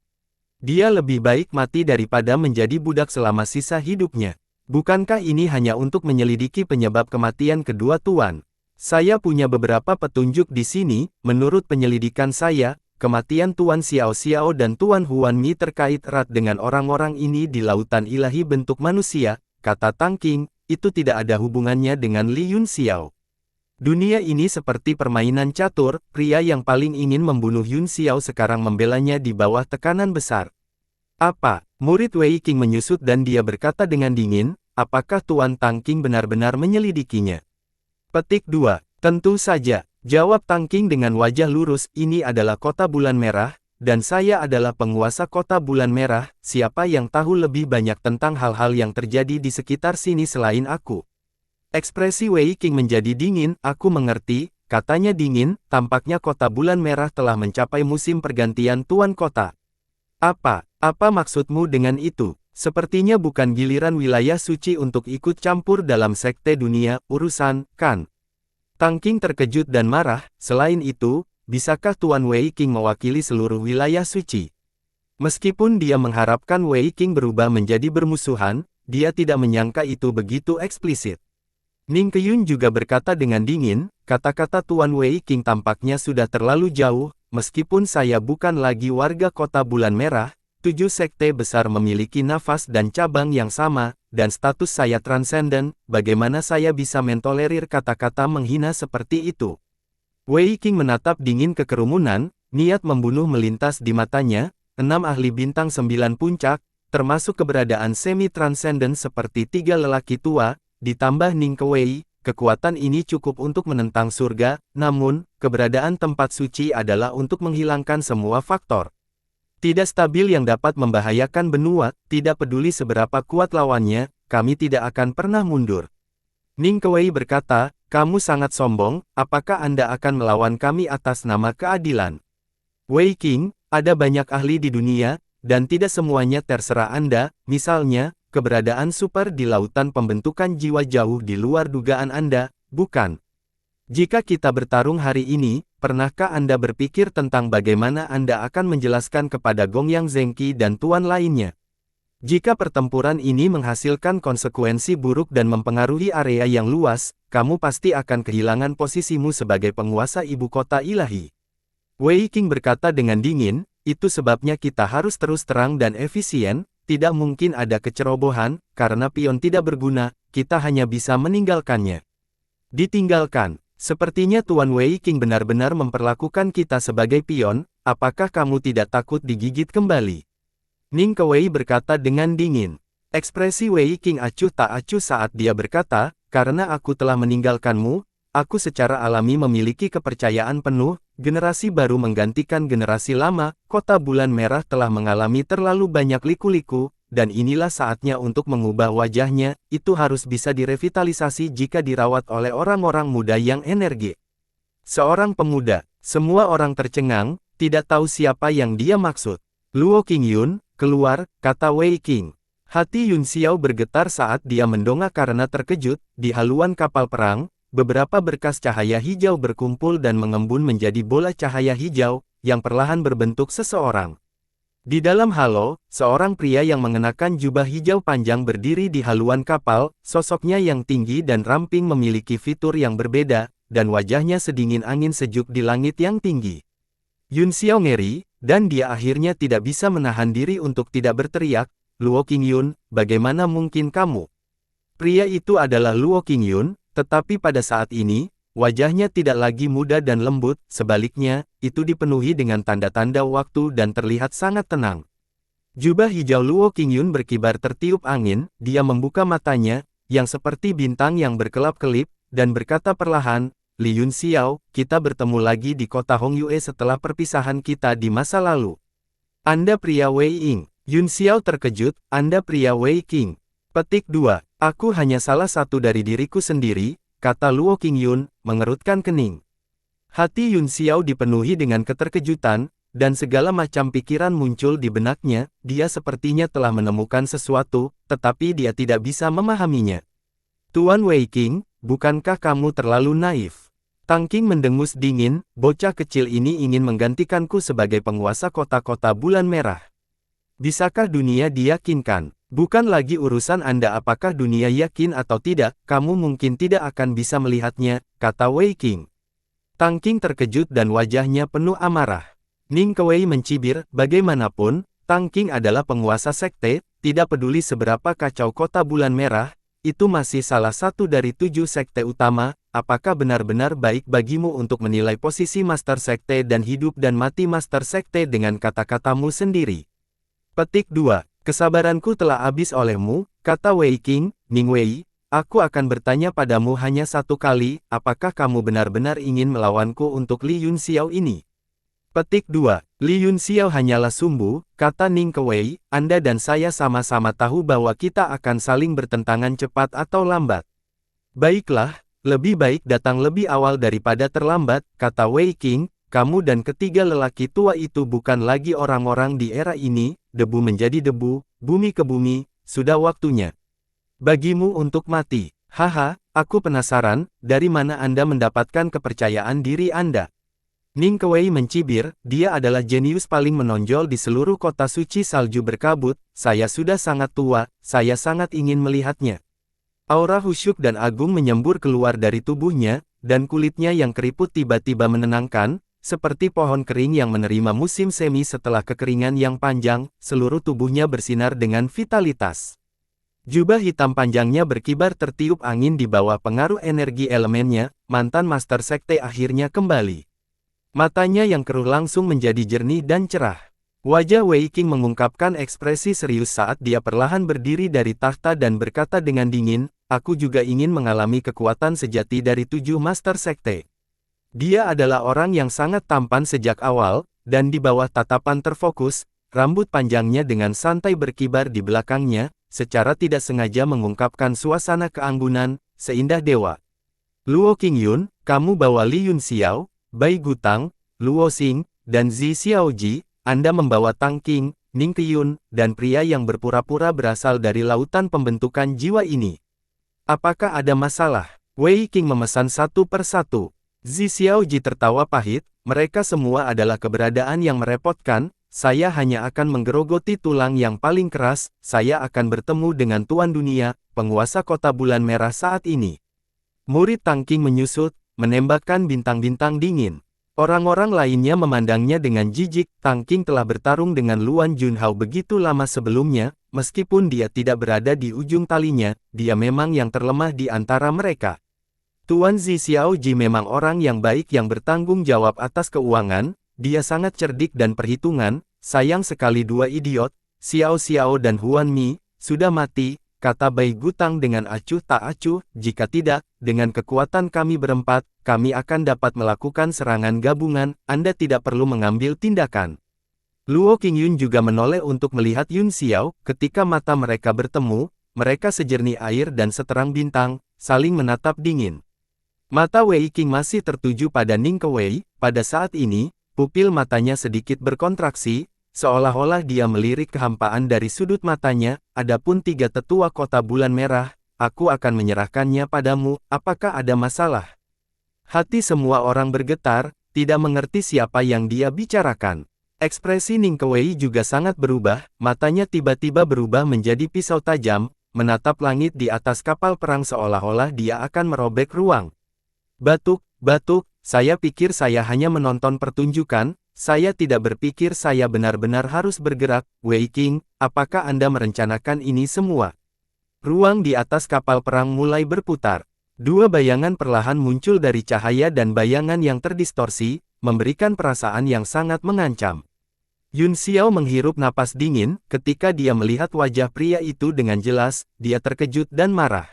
Dia lebih baik mati daripada menjadi budak selama sisa hidupnya. Bukankah ini hanya untuk menyelidiki penyebab kematian kedua tuan? Saya punya beberapa petunjuk di sini, menurut penyelidikan saya. Kematian Tuan Xiao Xiao dan Tuan Huan Mi terkait erat dengan orang-orang ini di lautan ilahi bentuk manusia, kata Tang Qing, itu tidak ada hubungannya dengan Li Yun Xiao. Dunia ini seperti permainan catur, pria yang paling ingin membunuh Yun Xiao sekarang membelanya di bawah tekanan besar. Apa? Murid Wei Qing menyusut dan dia berkata dengan dingin, apakah Tuan Tang Qing benar-benar menyelidikinya? Petik 2. Tentu saja. Jawab Tang Qing dengan wajah lurus, ini adalah kota bulan merah, dan saya adalah penguasa kota bulan merah, siapa yang tahu lebih banyak tentang hal-hal yang terjadi di sekitar sini selain aku? Ekspresi Wei Qing menjadi dingin, aku mengerti, katanya dingin, tampaknya kota bulan merah telah mencapai musim pergantian tuan kota. Apa maksudmu dengan itu? Sepertinya bukan giliran wilayah suci untuk ikut campur dalam sekte dunia, urusan, kan? Tang Qing terkejut dan marah, selain itu, bisakah Tuan Wei Qing mewakili seluruh wilayah suci? Meskipun dia mengharapkan Wei Qing berubah menjadi bermusuhan, dia tidak menyangka itu begitu eksplisit. Ning Keyun juga berkata dengan dingin, kata-kata Tuan Wei Qing tampaknya sudah terlalu jauh, meskipun saya bukan lagi warga kota bulan merah, 7 sekte besar memiliki nafas dan cabang yang sama, dan status saya transenden, bagaimana saya bisa mentolerir kata-kata menghina seperti itu? Wei Qing menatap dingin ke kerumunan, niat membunuh melintas di matanya, 6 ahli bintang 9 puncak, termasuk keberadaan semi-transenden seperti 3 lelaki tua, ditambah Ning Kewei, kekuatan ini cukup untuk menentang surga, namun, keberadaan tempat suci adalah untuk menghilangkan semua faktor tidak stabil yang dapat membahayakan benua, tidak peduli seberapa kuat lawannya, kami tidak akan pernah mundur. Ning Kewei berkata, kamu sangat sombong, apakah Anda akan melawan kami atas nama keadilan? Wei Qing, ada banyak ahli di dunia, dan tidak semuanya terserah Anda, misalnya, keberadaan super di lautan pembentukan jiwa jauh di luar dugaan Anda, bukan? Jika kita bertarung hari ini, pernahkah Anda berpikir tentang bagaimana Anda akan menjelaskan kepada Gongyang Zengqi dan tuan lainnya? Jika pertempuran ini menghasilkan konsekuensi buruk dan mempengaruhi area yang luas, kamu pasti akan kehilangan posisimu sebagai penguasa ibu kota ilahi. Wei Qing berkata dengan dingin, itu sebabnya kita harus terus terang dan efisien, tidak mungkin ada kecerobohan, karena pion tidak berguna, kita hanya bisa meninggalkannya. Ditinggalkan. Sepertinya Tuan Wei Qing benar-benar memperlakukan kita sebagai pion, apakah kamu tidak takut digigit kembali? Ning Kewei berkata dengan dingin. Ekspresi Wei Qing acuh tak acuh saat dia berkata, karena aku telah meninggalkanmu, aku secara alami memiliki kepercayaan penuh, generasi baru menggantikan generasi lama, kota bulan merah telah mengalami terlalu banyak liku-liku, dan inilah saatnya untuk mengubah wajahnya, itu harus bisa direvitalisasi jika dirawat oleh orang-orang muda yang energik. Seorang pemuda, semua orang tercengang, tidak tahu siapa yang dia maksud. Luo Qingyun, keluar, kata Wei Qing. Hati Yun Xiao bergetar saat dia mendongak karena terkejut, di haluan kapal perang, beberapa berkas cahaya hijau berkumpul dan mengembun menjadi bola cahaya hijau, yang perlahan berbentuk seseorang. Di dalam halo, seorang pria yang mengenakan jubah hijau panjang berdiri di haluan kapal, sosoknya yang tinggi dan ramping memiliki fitur yang berbeda, dan wajahnya sedingin angin sejuk di langit yang tinggi. Yun Xiao ngeri, dan dia akhirnya tidak bisa menahan diri untuk tidak berteriak, Luo Qingyun, bagaimana mungkin kamu? Pria itu adalah Luo Qingyun, tetapi pada saat ini, wajahnya tidak lagi muda dan lembut, sebaliknya, itu dipenuhi dengan tanda-tanda waktu dan terlihat sangat tenang. Jubah hijau Luo Qingyun berkibar tertiup angin, dia membuka matanya, yang seperti bintang yang berkelap-kelip, dan berkata perlahan, Li Yunxiao, kita bertemu lagi di kota Hongyue setelah perpisahan kita di masa lalu. Anda pria Wei Ying. Yunxiao terkejut, Anda pria Wei Qing. Petik 2. Aku hanya salah satu dari diriku sendiri, kata Luo Qingyun, mengerutkan kening. Hati Yunxiao dipenuhi dengan keterkejutan, dan segala macam pikiran muncul di benaknya, dia sepertinya telah menemukan sesuatu, tetapi dia tidak bisa memahaminya. Tuan Wei Qing, bukankah kamu terlalu naif? Tang Qing mendengus dingin, bocah kecil ini ingin menggantikanku sebagai penguasa kota-kota bulan merah. Bisakah dunia diyakinkan? Bukan lagi urusan Anda apakah dunia yakin atau tidak, kamu mungkin tidak akan bisa melihatnya, kata Wei Qing. Tang Qing terkejut dan wajahnya penuh amarah. Ning Kewei mencibir, bagaimanapun, Tang Qing adalah penguasa sekte, tidak peduli seberapa kacau kota bulan merah, itu masih salah satu dari 7 sekte utama, apakah benar-benar baik bagimu untuk menilai posisi master sekte dan hidup dan mati master sekte dengan kata-katamu sendiri? Petik 2. Kesabaranku telah habis olehmu, kata Wei Qing, Ning Wei, aku akan bertanya padamu hanya satu kali, apakah kamu benar-benar ingin melawanku untuk Li Yunxiao ini? Petik 2. Li Yunxiao hanyalah sumbu, kata Ning Kewei, Anda dan saya sama-sama tahu bahwa kita akan saling bertentangan cepat atau lambat. Baiklah, lebih baik datang lebih awal daripada terlambat, kata Wei Qing, kamu dan ketiga lelaki tua itu bukan lagi orang-orang di era ini, debu menjadi debu, bumi ke bumi, sudah waktunya bagimu untuk mati. Haha, aku penasaran, dari mana Anda mendapatkan kepercayaan diri Anda? Ning Kewei mencibir, dia adalah jenius paling menonjol di seluruh kota suci salju berkabut, saya sudah sangat tua, saya sangat ingin melihatnya. Aura khusyuk dan agung menyembur keluar dari tubuhnya, dan kulitnya yang keriput tiba-tiba menenangkan, seperti pohon kering yang menerima musim semi setelah kekeringan yang panjang, seluruh tubuhnya bersinar dengan vitalitas. Jubah hitam panjangnya berkibar tertiup angin di bawah pengaruh energi elemennya, mantan master sekte akhirnya kembali. Matanya yang keruh langsung menjadi jernih dan cerah. Wajah Wei Qing mengungkapkan ekspresi serius saat dia perlahan berdiri dari takhta dan berkata dengan dingin, aku juga ingin mengalami kekuatan sejati dari 7 master sekte. Dia adalah orang yang sangat tampan sejak awal, dan di bawah tatapan terfokus, rambut panjangnya dengan santai berkibar di belakangnya, secara tidak sengaja mengungkapkan suasana keanggunan, seindah dewa. Luo Qingyun, kamu bawa Li Yunxiao, Bai Gutang, Luo Xing, dan Zi Xiaoji, Anda membawa Tang Qing, Ning Qiyun, dan pria yang berpura-pura berasal dari lautan pembentukan jiwa ini. Apakah ada masalah? Wei Qing memesan satu persatu. Zi Xiaoji tertawa pahit, mereka semua adalah keberadaan yang merepotkan, saya hanya akan menggerogoti tulang yang paling keras, saya akan bertemu dengan Tuan Dunia, penguasa kota bulan merah saat ini. Murid Tang Qing menyusut, menembakkan bintang-bintang dingin. Orang-orang lainnya memandangnya dengan jijik, Tang Qing telah bertarung dengan Luan Junhao begitu lama sebelumnya, meskipun dia tidak berada di ujung talinya, dia memang yang terlemah di antara mereka. Tuan Zi Xiaoji memang orang yang baik yang bertanggung jawab atas keuangan, dia sangat cerdik dan perhitungan, sayang sekali dua idiot, Xiao Xiao dan Huan Mi, sudah mati, kata Bai Gutang dengan acuh tak acuh, jika tidak, dengan kekuatan kami berempat, kami akan dapat melakukan serangan gabungan, Anda tidak perlu mengambil tindakan. Luo Qingyun juga menoleh untuk melihat Yun Xiao, ketika mata mereka bertemu, mereka sejernih air dan seterang bintang, saling menatap dingin. Mata Wei Qing masih tertuju pada Ning Kewei, pada saat ini, pupil matanya sedikit berkontraksi, seolah-olah dia melirik kehampaan dari sudut matanya, adapun 3 tetua kota bulan merah, aku akan menyerahkannya padamu, apakah ada masalah? Hati semua orang bergetar, tidak mengerti siapa yang dia bicarakan. Ekspresi Ning Kewei juga sangat berubah, matanya tiba-tiba berubah menjadi pisau tajam, menatap langit di atas kapal perang seolah-olah dia akan merobek ruang. Batuk, saya pikir saya hanya menonton pertunjukan, saya tidak berpikir saya benar-benar harus bergerak, Wei Qing, apakah Anda merencanakan ini semua? Ruang di atas kapal perang mulai berputar. 2 bayangan perlahan muncul dari cahaya dan bayangan yang terdistorsi, memberikan perasaan yang sangat mengancam. Yun Xiao menghirup napas dingin, ketika dia melihat wajah pria itu dengan jelas, dia terkejut dan marah.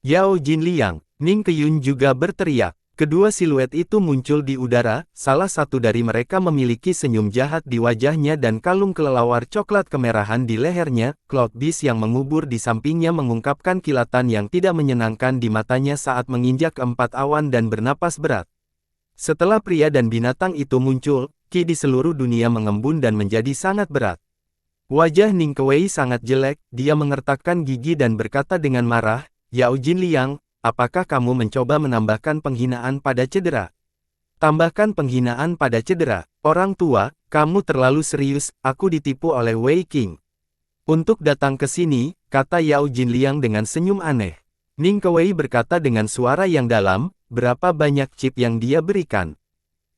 Yao Jinliang, Ning Qiyun juga berteriak. Kedua siluet itu muncul di udara, salah satu dari mereka memiliki senyum jahat di wajahnya dan kalung kelelawar coklat kemerahan di lehernya. Cloud Beast yang mengubur di sampingnya mengungkapkan kilatan yang tidak menyenangkan di matanya saat menginjak keempat awan dan bernapas berat. Setelah pria dan binatang itu muncul, ki di seluruh dunia mengembun dan menjadi sangat berat. Wajah Ning Kuwei sangat jelek, dia mengertakkan gigi dan berkata dengan marah, Yao Jinliang, apakah kamu mencoba menambahkan penghinaan pada cedera? Tambahkan penghinaan pada cedera. Orang tua, kamu terlalu serius, aku ditipu oleh Wei Qing. Untuk datang ke sini, kata Yao Jinliang dengan senyum aneh. Ning Kuwei berkata dengan suara yang dalam, berapa banyak chip yang dia berikan?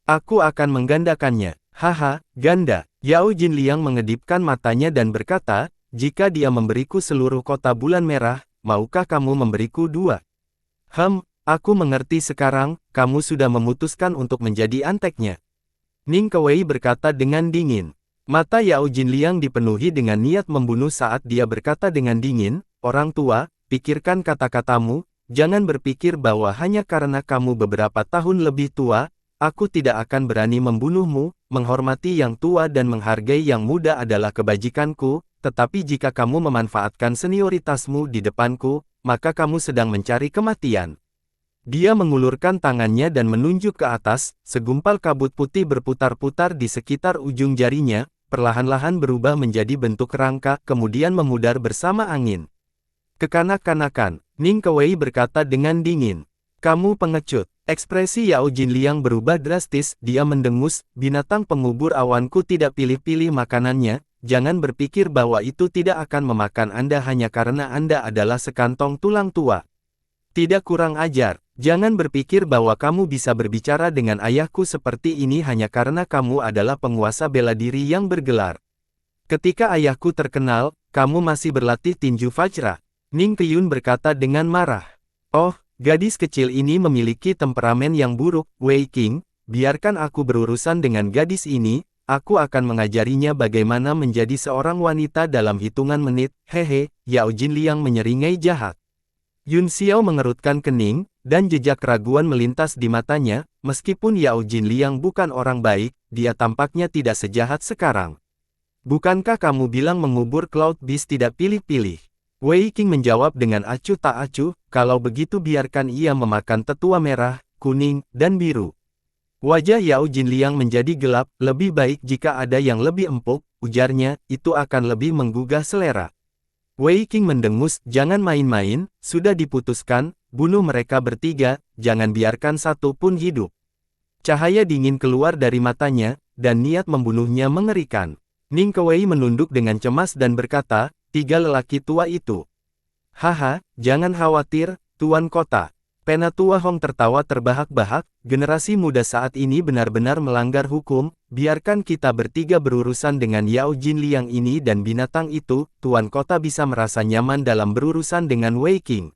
Aku akan menggandakannya. Haha, ganda. Yao Jinliang mengedipkan matanya dan berkata, jika dia memberiku seluruh kota bulan merah, maukah kamu memberiku 2? Aku mengerti sekarang, kamu sudah memutuskan untuk menjadi anteknya. Ning Kuwei berkata dengan dingin. Mata Yao Jinliang dipenuhi dengan niat membunuh saat dia berkata dengan dingin, orang tua, pikirkan kata-katamu, jangan berpikir bahwa hanya karena kamu beberapa tahun lebih tua, aku tidak akan berani membunuhmu. Menghormati yang tua dan menghargai yang muda adalah kebajikanku, tetapi jika kamu memanfaatkan senioritasmu di depanku, maka kamu sedang mencari kematian. Dia mengulurkan tangannya dan menunjuk ke atas, segumpal kabut putih berputar-putar di sekitar ujung jarinya, perlahan-lahan berubah menjadi bentuk rangka, kemudian memudar bersama angin. Kekanak-kanakan, Ning Kuwei berkata dengan dingin. Kamu pengecut. Ekspresi Yao Jinliang berubah drastis, dia mendengus, binatang pengubur awanku tidak pilih-pilih makanannya, jangan berpikir bahwa itu tidak akan memakan Anda hanya karena Anda adalah sekantong tulang tua. Tidak kurang ajar, jangan berpikir bahwa kamu bisa berbicara dengan ayahku seperti ini hanya karena kamu adalah penguasa bela diri yang bergelar. Ketika ayahku terkenal, kamu masih berlatih tinju Vajra. Ning Qiyun berkata dengan marah. Oh, gadis kecil ini memiliki temperamen yang buruk, Wei Qing, biarkan aku berurusan dengan gadis ini, aku akan mengajarinya bagaimana menjadi seorang wanita dalam hitungan menit. Hehe, Yao Jinliang menyeringai jahat. Yun Xiao mengerutkan kening, dan jejak keraguan melintas di matanya, meskipun Yao Jinliang bukan orang baik, dia tampaknya tidak sejahat sekarang. Bukankah kamu bilang mengubur Cloud Beast tidak pilih-pilih? Wei Qing menjawab dengan acuh tak acuh, kalau begitu biarkan ia memakan tetua merah, kuning, dan biru. Wajah Yao Jinliang menjadi gelap, lebih baik jika ada yang lebih empuk, ujarnya, itu akan lebih menggugah selera. Wei Qing mendengus, jangan main-main, sudah diputuskan, bunuh mereka bertiga, jangan biarkan satu pun hidup. Cahaya dingin keluar dari matanya, dan niat membunuhnya mengerikan. Ning Kuwei menunduk dengan cemas dan berkata, 3 lelaki tua itu. Haha, jangan khawatir, Tuan Kota. Penatua Hong tertawa terbahak-bahak, generasi muda saat ini benar-benar melanggar hukum, biarkan kita bertiga berurusan dengan Yao Jinliang ini dan binatang itu, Tuan Kota bisa merasa nyaman dalam berurusan dengan Wei Qing.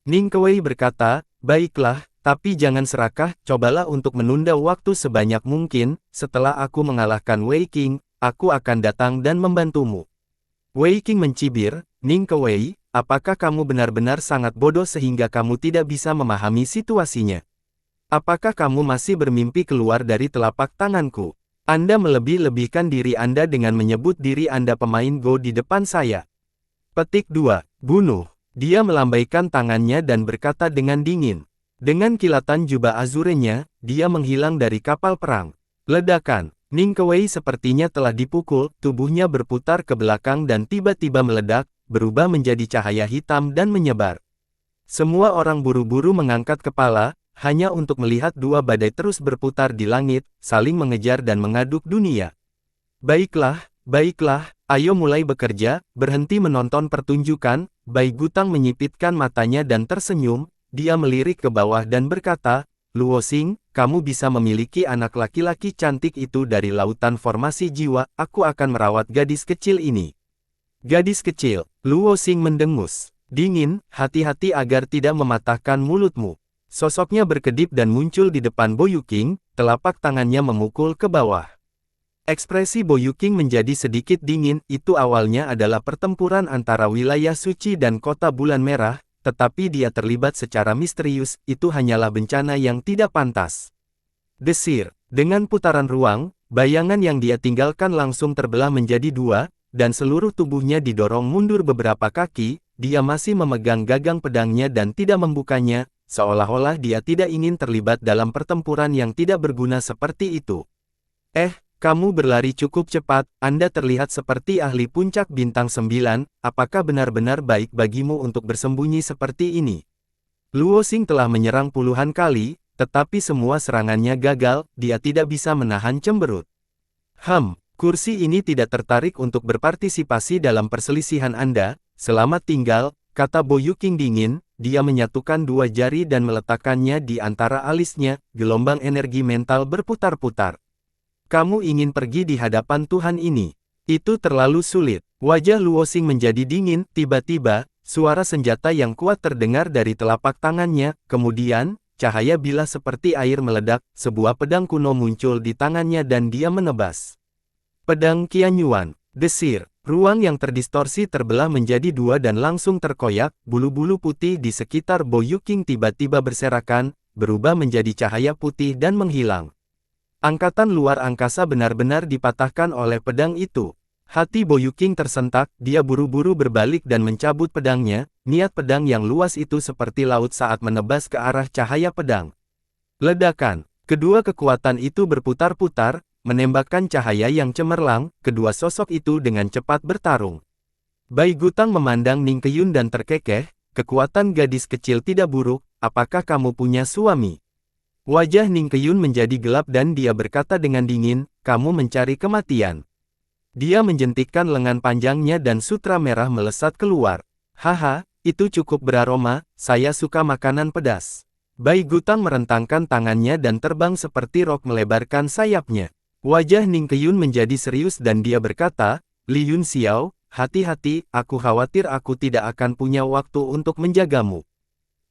Ning Kuwei berkata, baiklah, tapi jangan serakah, cobalah untuk menunda waktu sebanyak mungkin, setelah aku mengalahkan Wei Qing, aku akan datang dan membantumu. Wei Qing mencibir, Ning Kuwei, apakah kamu benar-benar sangat bodoh sehingga kamu tidak bisa memahami situasinya? Apakah kamu masih bermimpi keluar dari telapak tanganku? Anda melebih-lebihkan diri Anda dengan menyebut diri Anda pemain Go di depan saya. Petik 2. Bunuh. Dia melambaikan tangannya dan berkata dengan dingin. Dengan kilatan jubah azurenya, dia menghilang dari kapal perang. Ledakan. Ning Kuwei sepertinya telah dipukul, tubuhnya berputar ke belakang dan tiba-tiba meledak, berubah menjadi cahaya hitam dan menyebar. Semua orang buru-buru mengangkat kepala, hanya untuk melihat dua badai terus berputar di langit, saling mengejar dan mengaduk dunia. Baiklah, ayo mulai bekerja, berhenti menonton pertunjukan. Bai Gutang menyipitkan matanya dan tersenyum, dia melirik ke bawah dan berkata, Luo Xing, kamu bisa memiliki anak laki-laki cantik itu dari lautan formasi jiwa, aku akan merawat gadis kecil ini. Gadis kecil, Luo Xing mendengus. Dingin, hati-hati agar tidak mematahkan mulutmu. Sosoknya berkedip dan muncul di depan Bo Yuqing, telapak tangannya memukul ke bawah. Ekspresi Bo Yuqing menjadi sedikit dingin. Itu awalnya adalah pertempuran antara wilayah suci dan kota bulan merah, tetapi dia terlibat secara misterius. Itu hanyalah bencana yang tidak pantas. Desir. Dengan putaran ruang, bayangan yang dia tinggalkan langsung terbelah menjadi dua, dan seluruh tubuhnya didorong mundur beberapa kaki. Dia masih memegang gagang pedangnya dan tidak membukanya, seolah-olah dia tidak ingin terlibat dalam pertempuran yang tidak berguna seperti itu. Kamu berlari cukup cepat, Anda terlihat seperti ahli puncak bintang 9, apakah benar-benar baik bagimu untuk bersembunyi seperti ini? Luo Xing telah menyerang puluhan kali, tetapi semua serangannya gagal, dia tidak bisa menahan cemberut. Kursi ini tidak tertarik untuk berpartisipasi dalam perselisihan Anda, selamat tinggal, kata Bo Yuqing dingin, dia menyatukan dua jari dan meletakkannya di antara alisnya, gelombang energi mental berputar-putar. Kamu ingin pergi di hadapan Tuhan ini. Itu terlalu sulit. Wajah Luo Xing menjadi dingin, tiba-tiba, suara senjata yang kuat terdengar dari telapak tangannya, kemudian, cahaya bilah seperti air meledak, sebuah pedang kuno muncul di tangannya dan dia menebas. Pedang Qianyuan. Desir. Ruang yang terdistorsi terbelah menjadi dua dan langsung terkoyak, bulu-bulu putih di sekitar Bo Yuqing tiba-tiba berserakan, berubah menjadi cahaya putih dan menghilang. Angkatan luar angkasa benar-benar dipatahkan oleh pedang itu. Hati Bo Yuqing tersentak, dia buru-buru berbalik dan mencabut pedangnya, niat pedang yang luas itu seperti laut saat menebas ke arah cahaya pedang. Ledakan. Kedua kekuatan itu berputar-putar, menembakkan cahaya yang cemerlang, kedua sosok itu dengan cepat bertarung. Bai Gutang memandang Ning Qiyun dan terkekeh, kekuatan gadis kecil tidak buruk, apakah kamu punya suami? Wajah Ning Qiyun menjadi gelap dan dia berkata dengan dingin, kamu mencari kematian. Dia menjentikkan lengan panjangnya dan sutra merah melesat keluar. Haha, itu cukup beraroma, saya suka makanan pedas. Bai Gutang merentangkan tangannya dan terbang seperti rok melebarkan sayapnya. Wajah Ning Qiyun menjadi serius dan dia berkata, Li Yun Xiao, hati-hati, aku khawatir aku tidak akan punya waktu untuk menjagamu.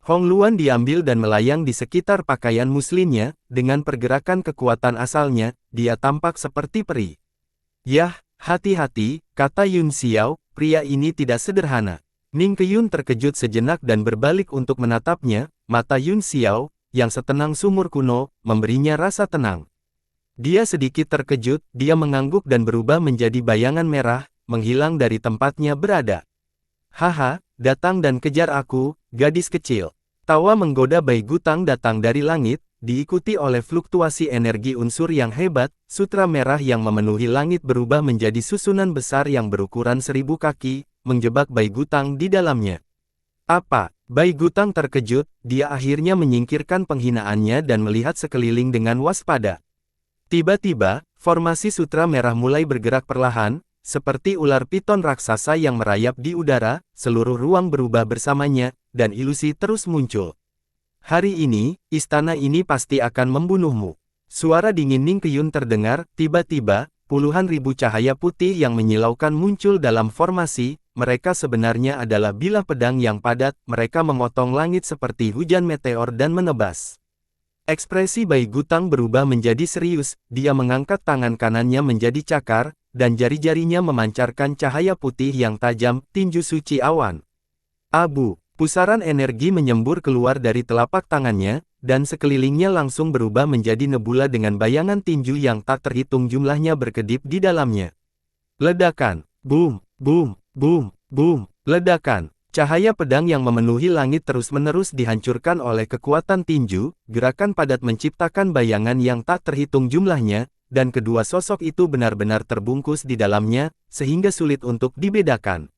Hong Luan diambil dan melayang di sekitar pakaian muslimnya, dengan pergerakan kekuatan asalnya, dia tampak seperti peri. Yah, hati-hati, kata Yun Xiao, pria ini tidak sederhana. Ning Qiyun terkejut sejenak dan berbalik untuk menatapnya, mata Yun Xiao, yang setenang sumur kuno, memberinya rasa tenang. Dia sedikit terkejut, dia mengangguk dan berubah menjadi bayangan merah, menghilang dari tempatnya berada. Haha, datang dan kejar aku, gadis kecil. Tawa menggoda Bai Gutang datang dari langit, diikuti oleh fluktuasi energi unsur yang hebat, sutra merah yang memenuhi langit berubah menjadi susunan besar yang berukuran 1000 kaki, menjebak Bai Gutang di dalamnya. Apa? Bai Gutang terkejut, dia akhirnya menyingkirkan penghinaannya dan melihat sekeliling dengan waspada. Tiba-tiba, formasi sutra merah mulai bergerak perlahan, seperti ular piton raksasa yang merayap di udara, seluruh ruang berubah bersamanya, dan ilusi terus muncul. Hari ini, istana ini pasti akan membunuhmu. Suara dingin Ning Qiyun terdengar, tiba-tiba, puluhan ribu cahaya putih yang menyilaukan muncul dalam formasi, mereka sebenarnya adalah bilah pedang yang padat, mereka memotong langit seperti hujan meteor dan menebas. Ekspresi Bai Gutang berubah menjadi serius, dia mengangkat tangan kanannya menjadi cakar, dan jari-jarinya memancarkan cahaya putih yang tajam, tinju suci awan. Abu, pusaran energi menyembur keluar dari telapak tangannya, dan sekelilingnya langsung berubah menjadi nebula dengan bayangan tinju yang tak terhitung jumlahnya berkedip di dalamnya. Ledakan, boom, boom, boom, boom, ledakan. Cahaya pedang yang memenuhi langit terus-menerus dihancurkan oleh kekuatan tinju, gerakan padat menciptakan bayangan yang tak terhitung jumlahnya, dan kedua sosok itu benar-benar terbungkus di dalamnya, sehingga sulit untuk dibedakan.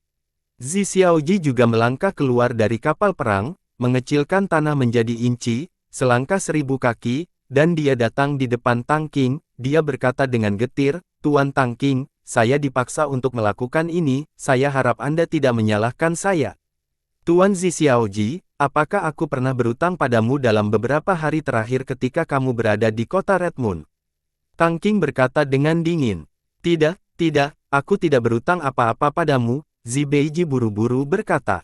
Zi Xiaoji juga melangkah keluar dari kapal perang, mengecilkan tanah menjadi inci, selangkah 1000 kaki, dan dia datang di depan Tang Qing, dia berkata dengan getir, Tuan Tang Qing, saya dipaksa untuk melakukan ini, saya harap Anda tidak menyalahkan saya. Tuan Zi Xiaoji, apakah aku pernah berutang padamu dalam beberapa hari terakhir ketika kamu berada di kota Red Moon? Tang Qing berkata dengan dingin. Tidak, aku tidak berutang apa-apa padamu, Zi Beiji buru-buru berkata.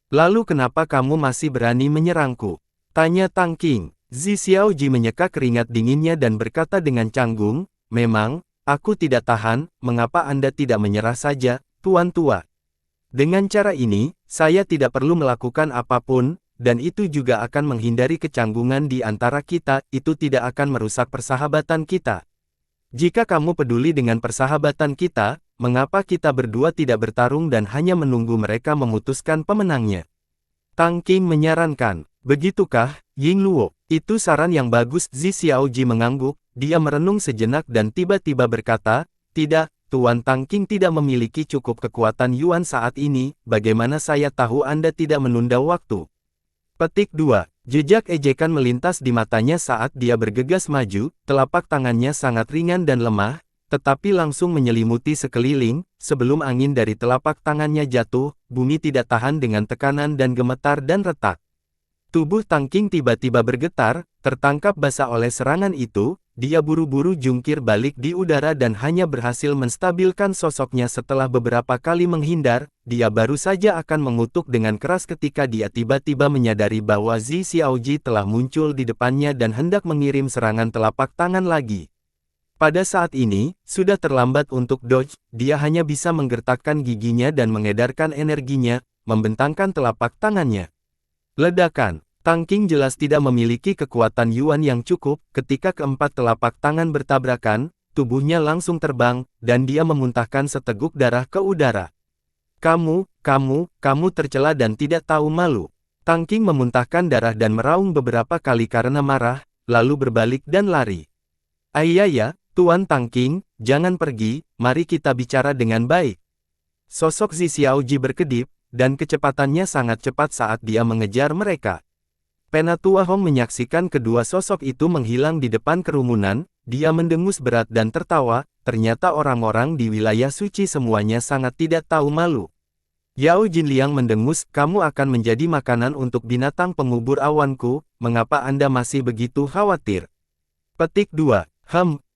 Lalu kenapa kamu masih berani menyerangku? Tanya Tang Qing. Zi Xiaoji menyeka keringat dinginnya dan berkata dengan canggung, memang, Aku tidak tahan, mengapa Anda tidak menyerah saja, Tuan Tua? Dengan cara ini, saya tidak perlu melakukan apapun, dan itu juga akan menghindari kecanggungan di antara kita, itu tidak akan merusak persahabatan kita. Jika kamu peduli dengan persahabatan kita, mengapa kita berdua tidak bertarung dan hanya menunggu mereka memutuskan pemenangnya? Tang Qing menyarankan. Begitukah, Ying Luo? Itu saran yang bagus. Zi Xiaoji mengangguk, dia merenung sejenak dan tiba-tiba berkata, tidak, Tuan Tang Qing tidak memiliki cukup kekuatan Yuan saat ini, bagaimana saya tahu Anda tidak menunda waktu? Petik 2. Jejak ejekan melintas di matanya saat dia bergegas maju, telapak tangannya sangat ringan dan lemah, tetapi langsung menyelimuti sekeliling, sebelum angin dari telapak tangannya jatuh, bumi tidak tahan dengan tekanan dan gemetar dan retak. Tubuh Tang Qing tiba-tiba bergetar, tertangkap basah oleh serangan itu, dia buru-buru jungkir balik di udara dan hanya berhasil menstabilkan sosoknya setelah beberapa kali menghindar, dia baru saja akan mengutuk dengan keras ketika dia tiba-tiba menyadari bahwa Zi Xiaoji telah muncul di depannya dan hendak mengirim serangan telapak tangan lagi. Pada saat ini, sudah terlambat untuk dodge, dia hanya bisa menggertakkan giginya dan mengedarkan energinya, membentangkan telapak tangannya. Ledakan. Tang Qing jelas tidak memiliki kekuatan Yuan yang cukup, ketika keempat telapak tangan bertabrakan, tubuhnya langsung terbang, dan dia memuntahkan seteguk darah ke udara. Kamu tercela dan tidak tahu malu. Tang Qing memuntahkan darah dan meraung beberapa kali karena marah, lalu berbalik dan lari. Ayaya, Tuan Tang Qing, jangan pergi, mari kita bicara dengan baik. Sosok Zi Xiaoji berkedip, dan kecepatannya sangat cepat saat dia mengejar mereka. Penatua Hong menyaksikan kedua sosok itu menghilang di depan kerumunan, dia mendengus berat dan tertawa, ternyata orang-orang di wilayah suci semuanya sangat tidak tahu malu. Yao Jinliang mendengus, kamu akan menjadi makanan untuk binatang pengubur awanku, mengapa Anda masih begitu khawatir? Petik 2.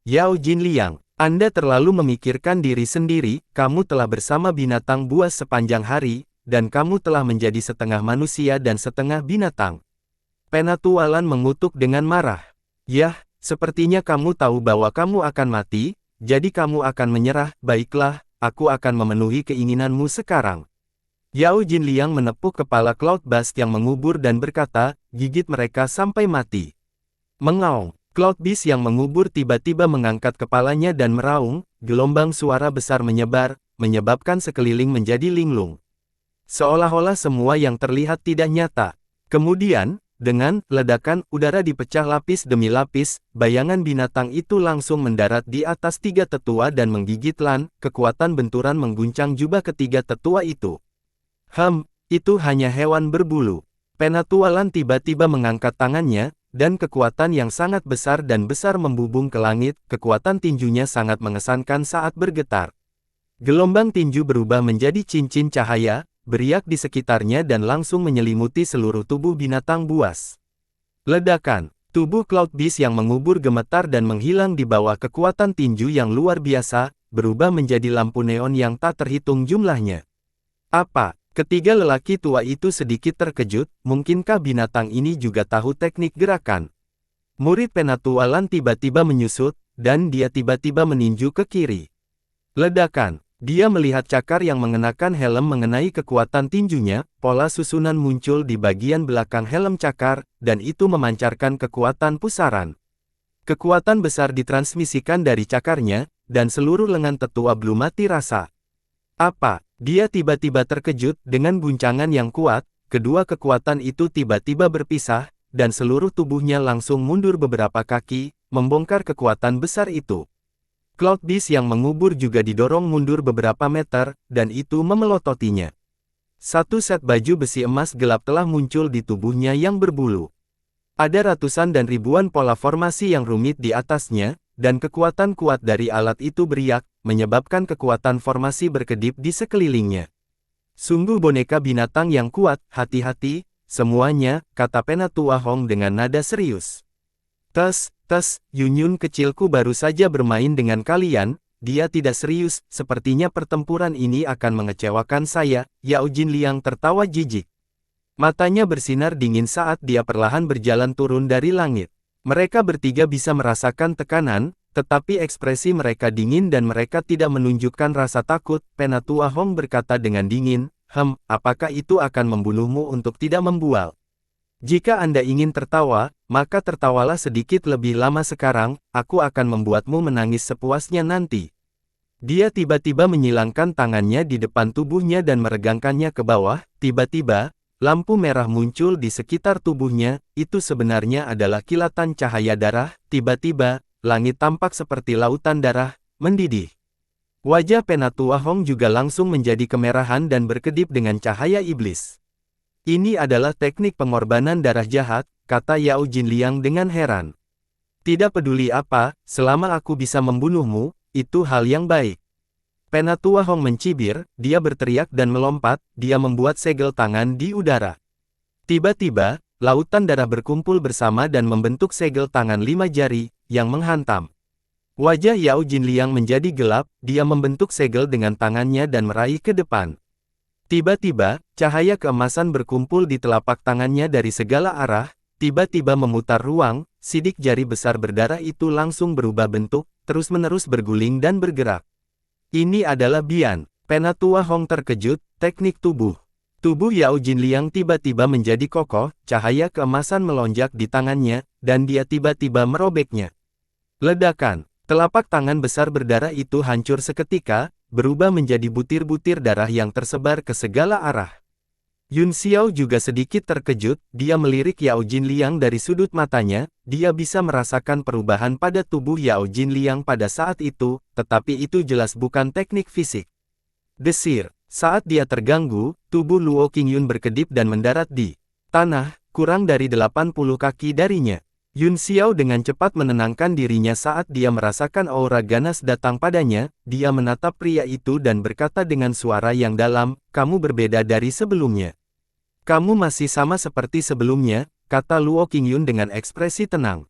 Yao Jinliang, Anda terlalu memikirkan diri sendiri, kamu telah bersama binatang buas sepanjang hari, dan kamu telah menjadi setengah manusia dan setengah binatang. Penatua Lan mengutuk dengan marah. Yah, sepertinya kamu tahu bahwa kamu akan mati, jadi kamu akan menyerah, baiklah, aku akan memenuhi keinginanmu sekarang. Yao Jinliang menepuk kepala Cloud Beast yang mengubur dan berkata, gigit mereka sampai mati. Mengaung, Cloud Beast yang mengubur tiba-tiba mengangkat kepalanya dan meraung, gelombang suara besar menyebar, menyebabkan sekeliling menjadi linglung. Seolah-olah semua yang terlihat tidak nyata. Kemudian, dengan ledakan, udara dipecah lapis demi lapis, bayangan binatang itu langsung mendarat di atas tiga tetua dan menggigit Lan, kekuatan benturan mengguncang jubah ketiga tetua itu. Itu hanya hewan berbulu. Penatua Lan tiba-tiba mengangkat tangannya, dan kekuatan yang sangat besar dan besar membubung ke langit, kekuatan tinjunya sangat mengesankan saat bergetar. Gelombang tinju berubah menjadi cincin cahaya, beriak di sekitarnya dan langsung menyelimuti seluruh tubuh binatang buas. Ledakan, tubuh Cloud Beast yang mengubur gemetar dan menghilang di bawah kekuatan tinju yang luar biasa, berubah menjadi lampu neon yang tak terhitung jumlahnya. Apa? Ketiga lelaki tua itu sedikit terkejut, mungkinkah binatang ini juga tahu teknik gerakan? Murid Penatua Lan tiba-tiba menyusut, dan dia tiba-tiba meninju ke kiri. Ledakan. Dia melihat cakar yang mengenakan helm mengenai kekuatan tinjunya, pola susunan muncul di bagian belakang helm cakar, dan itu memancarkan kekuatan pusaran. Kekuatan besar ditransmisikan dari cakarnya, dan seluruh lengan tetua Blue mati rasa. Apa? Dia tiba-tiba terkejut, dengan guncangan yang kuat, kedua kekuatan itu tiba-tiba berpisah, dan seluruh tubuhnya langsung mundur beberapa kaki, membongkar kekuatan besar itu. Cloud Beast yang mengubur juga didorong mundur beberapa meter, dan itu memelototinya. Satu set baju besi emas gelap telah muncul di tubuhnya yang berbulu. Ada ratusan dan ribuan pola formasi yang rumit di atasnya, dan kekuatan kuat dari alat itu beriak, menyebabkan kekuatan formasi berkedip di sekelilingnya. Sungguh boneka binatang yang kuat, hati-hati, semuanya, kata Penatua Hong dengan nada serius. Yunyun kecilku baru saja bermain dengan kalian, dia tidak serius, sepertinya pertempuran ini akan mengecewakan saya, Yao Jinliang tertawa jijik. Matanya bersinar dingin saat dia perlahan berjalan turun dari langit. Mereka bertiga bisa merasakan tekanan, tetapi ekspresi mereka dingin dan mereka tidak menunjukkan rasa takut. Penatua Hong berkata dengan dingin, apakah itu akan membunuhmu untuk tidak membual? Jika Anda ingin tertawa, maka tertawalah sedikit lebih lama sekarang, aku akan membuatmu menangis sepuasnya nanti. Dia tiba-tiba menyilangkan tangannya di depan tubuhnya dan meregangkannya ke bawah. Tiba-tiba, lampu merah muncul di sekitar tubuhnya. Itu sebenarnya adalah kilatan cahaya darah. Tiba-tiba, langit tampak seperti lautan darah, mendidih. Wajah Penatua Hong juga langsung menjadi kemerahan dan berkedip dengan cahaya iblis. Ini adalah teknik pengorbanan darah jahat, kata Yao Jinliang dengan heran. Tidak peduli apa, selama aku bisa membunuhmu, itu hal yang baik. Penatua Hong mencibir, dia berteriak dan melompat, dia membuat segel tangan di udara. Tiba-tiba, lautan darah berkumpul bersama dan membentuk segel tangan 5 jari, yang menghantam. Wajah Yao Jinliang menjadi gelap, dia membentuk segel dengan tangannya dan meraih ke depan. Tiba-tiba, cahaya keemasan berkumpul di telapak tangannya dari segala arah, tiba-tiba memutar ruang, sidik jari besar berdarah itu langsung berubah bentuk, terus-menerus berguling dan bergerak. Ini adalah Bian. Penatua Hong terkejut, teknik tubuh. Tubuh Yao Jinliang tiba-tiba menjadi kokoh, cahaya keemasan melonjak di tangannya, dan dia tiba-tiba merobeknya. Ledakan. Telapak tangan besar berdarah itu hancur seketika, berubah menjadi butir-butir darah yang tersebar ke segala arah. Yun Xiao juga sedikit terkejut, dia melirik Yao Jinliang dari sudut matanya, dia bisa merasakan perubahan pada tubuh Yao Jinliang pada saat itu, tetapi itu jelas bukan teknik fisik. Desir. Saat dia terganggu, tubuh Luo Qingyun berkedip dan mendarat di tanah, kurang dari 80 kaki darinya. Yun Xiao dengan cepat menenangkan dirinya saat dia merasakan aura ganas datang padanya, dia menatap pria itu dan berkata dengan suara yang dalam, kamu berbeda dari sebelumnya. Kamu masih sama seperti sebelumnya, kata Luo Qingyun dengan ekspresi tenang.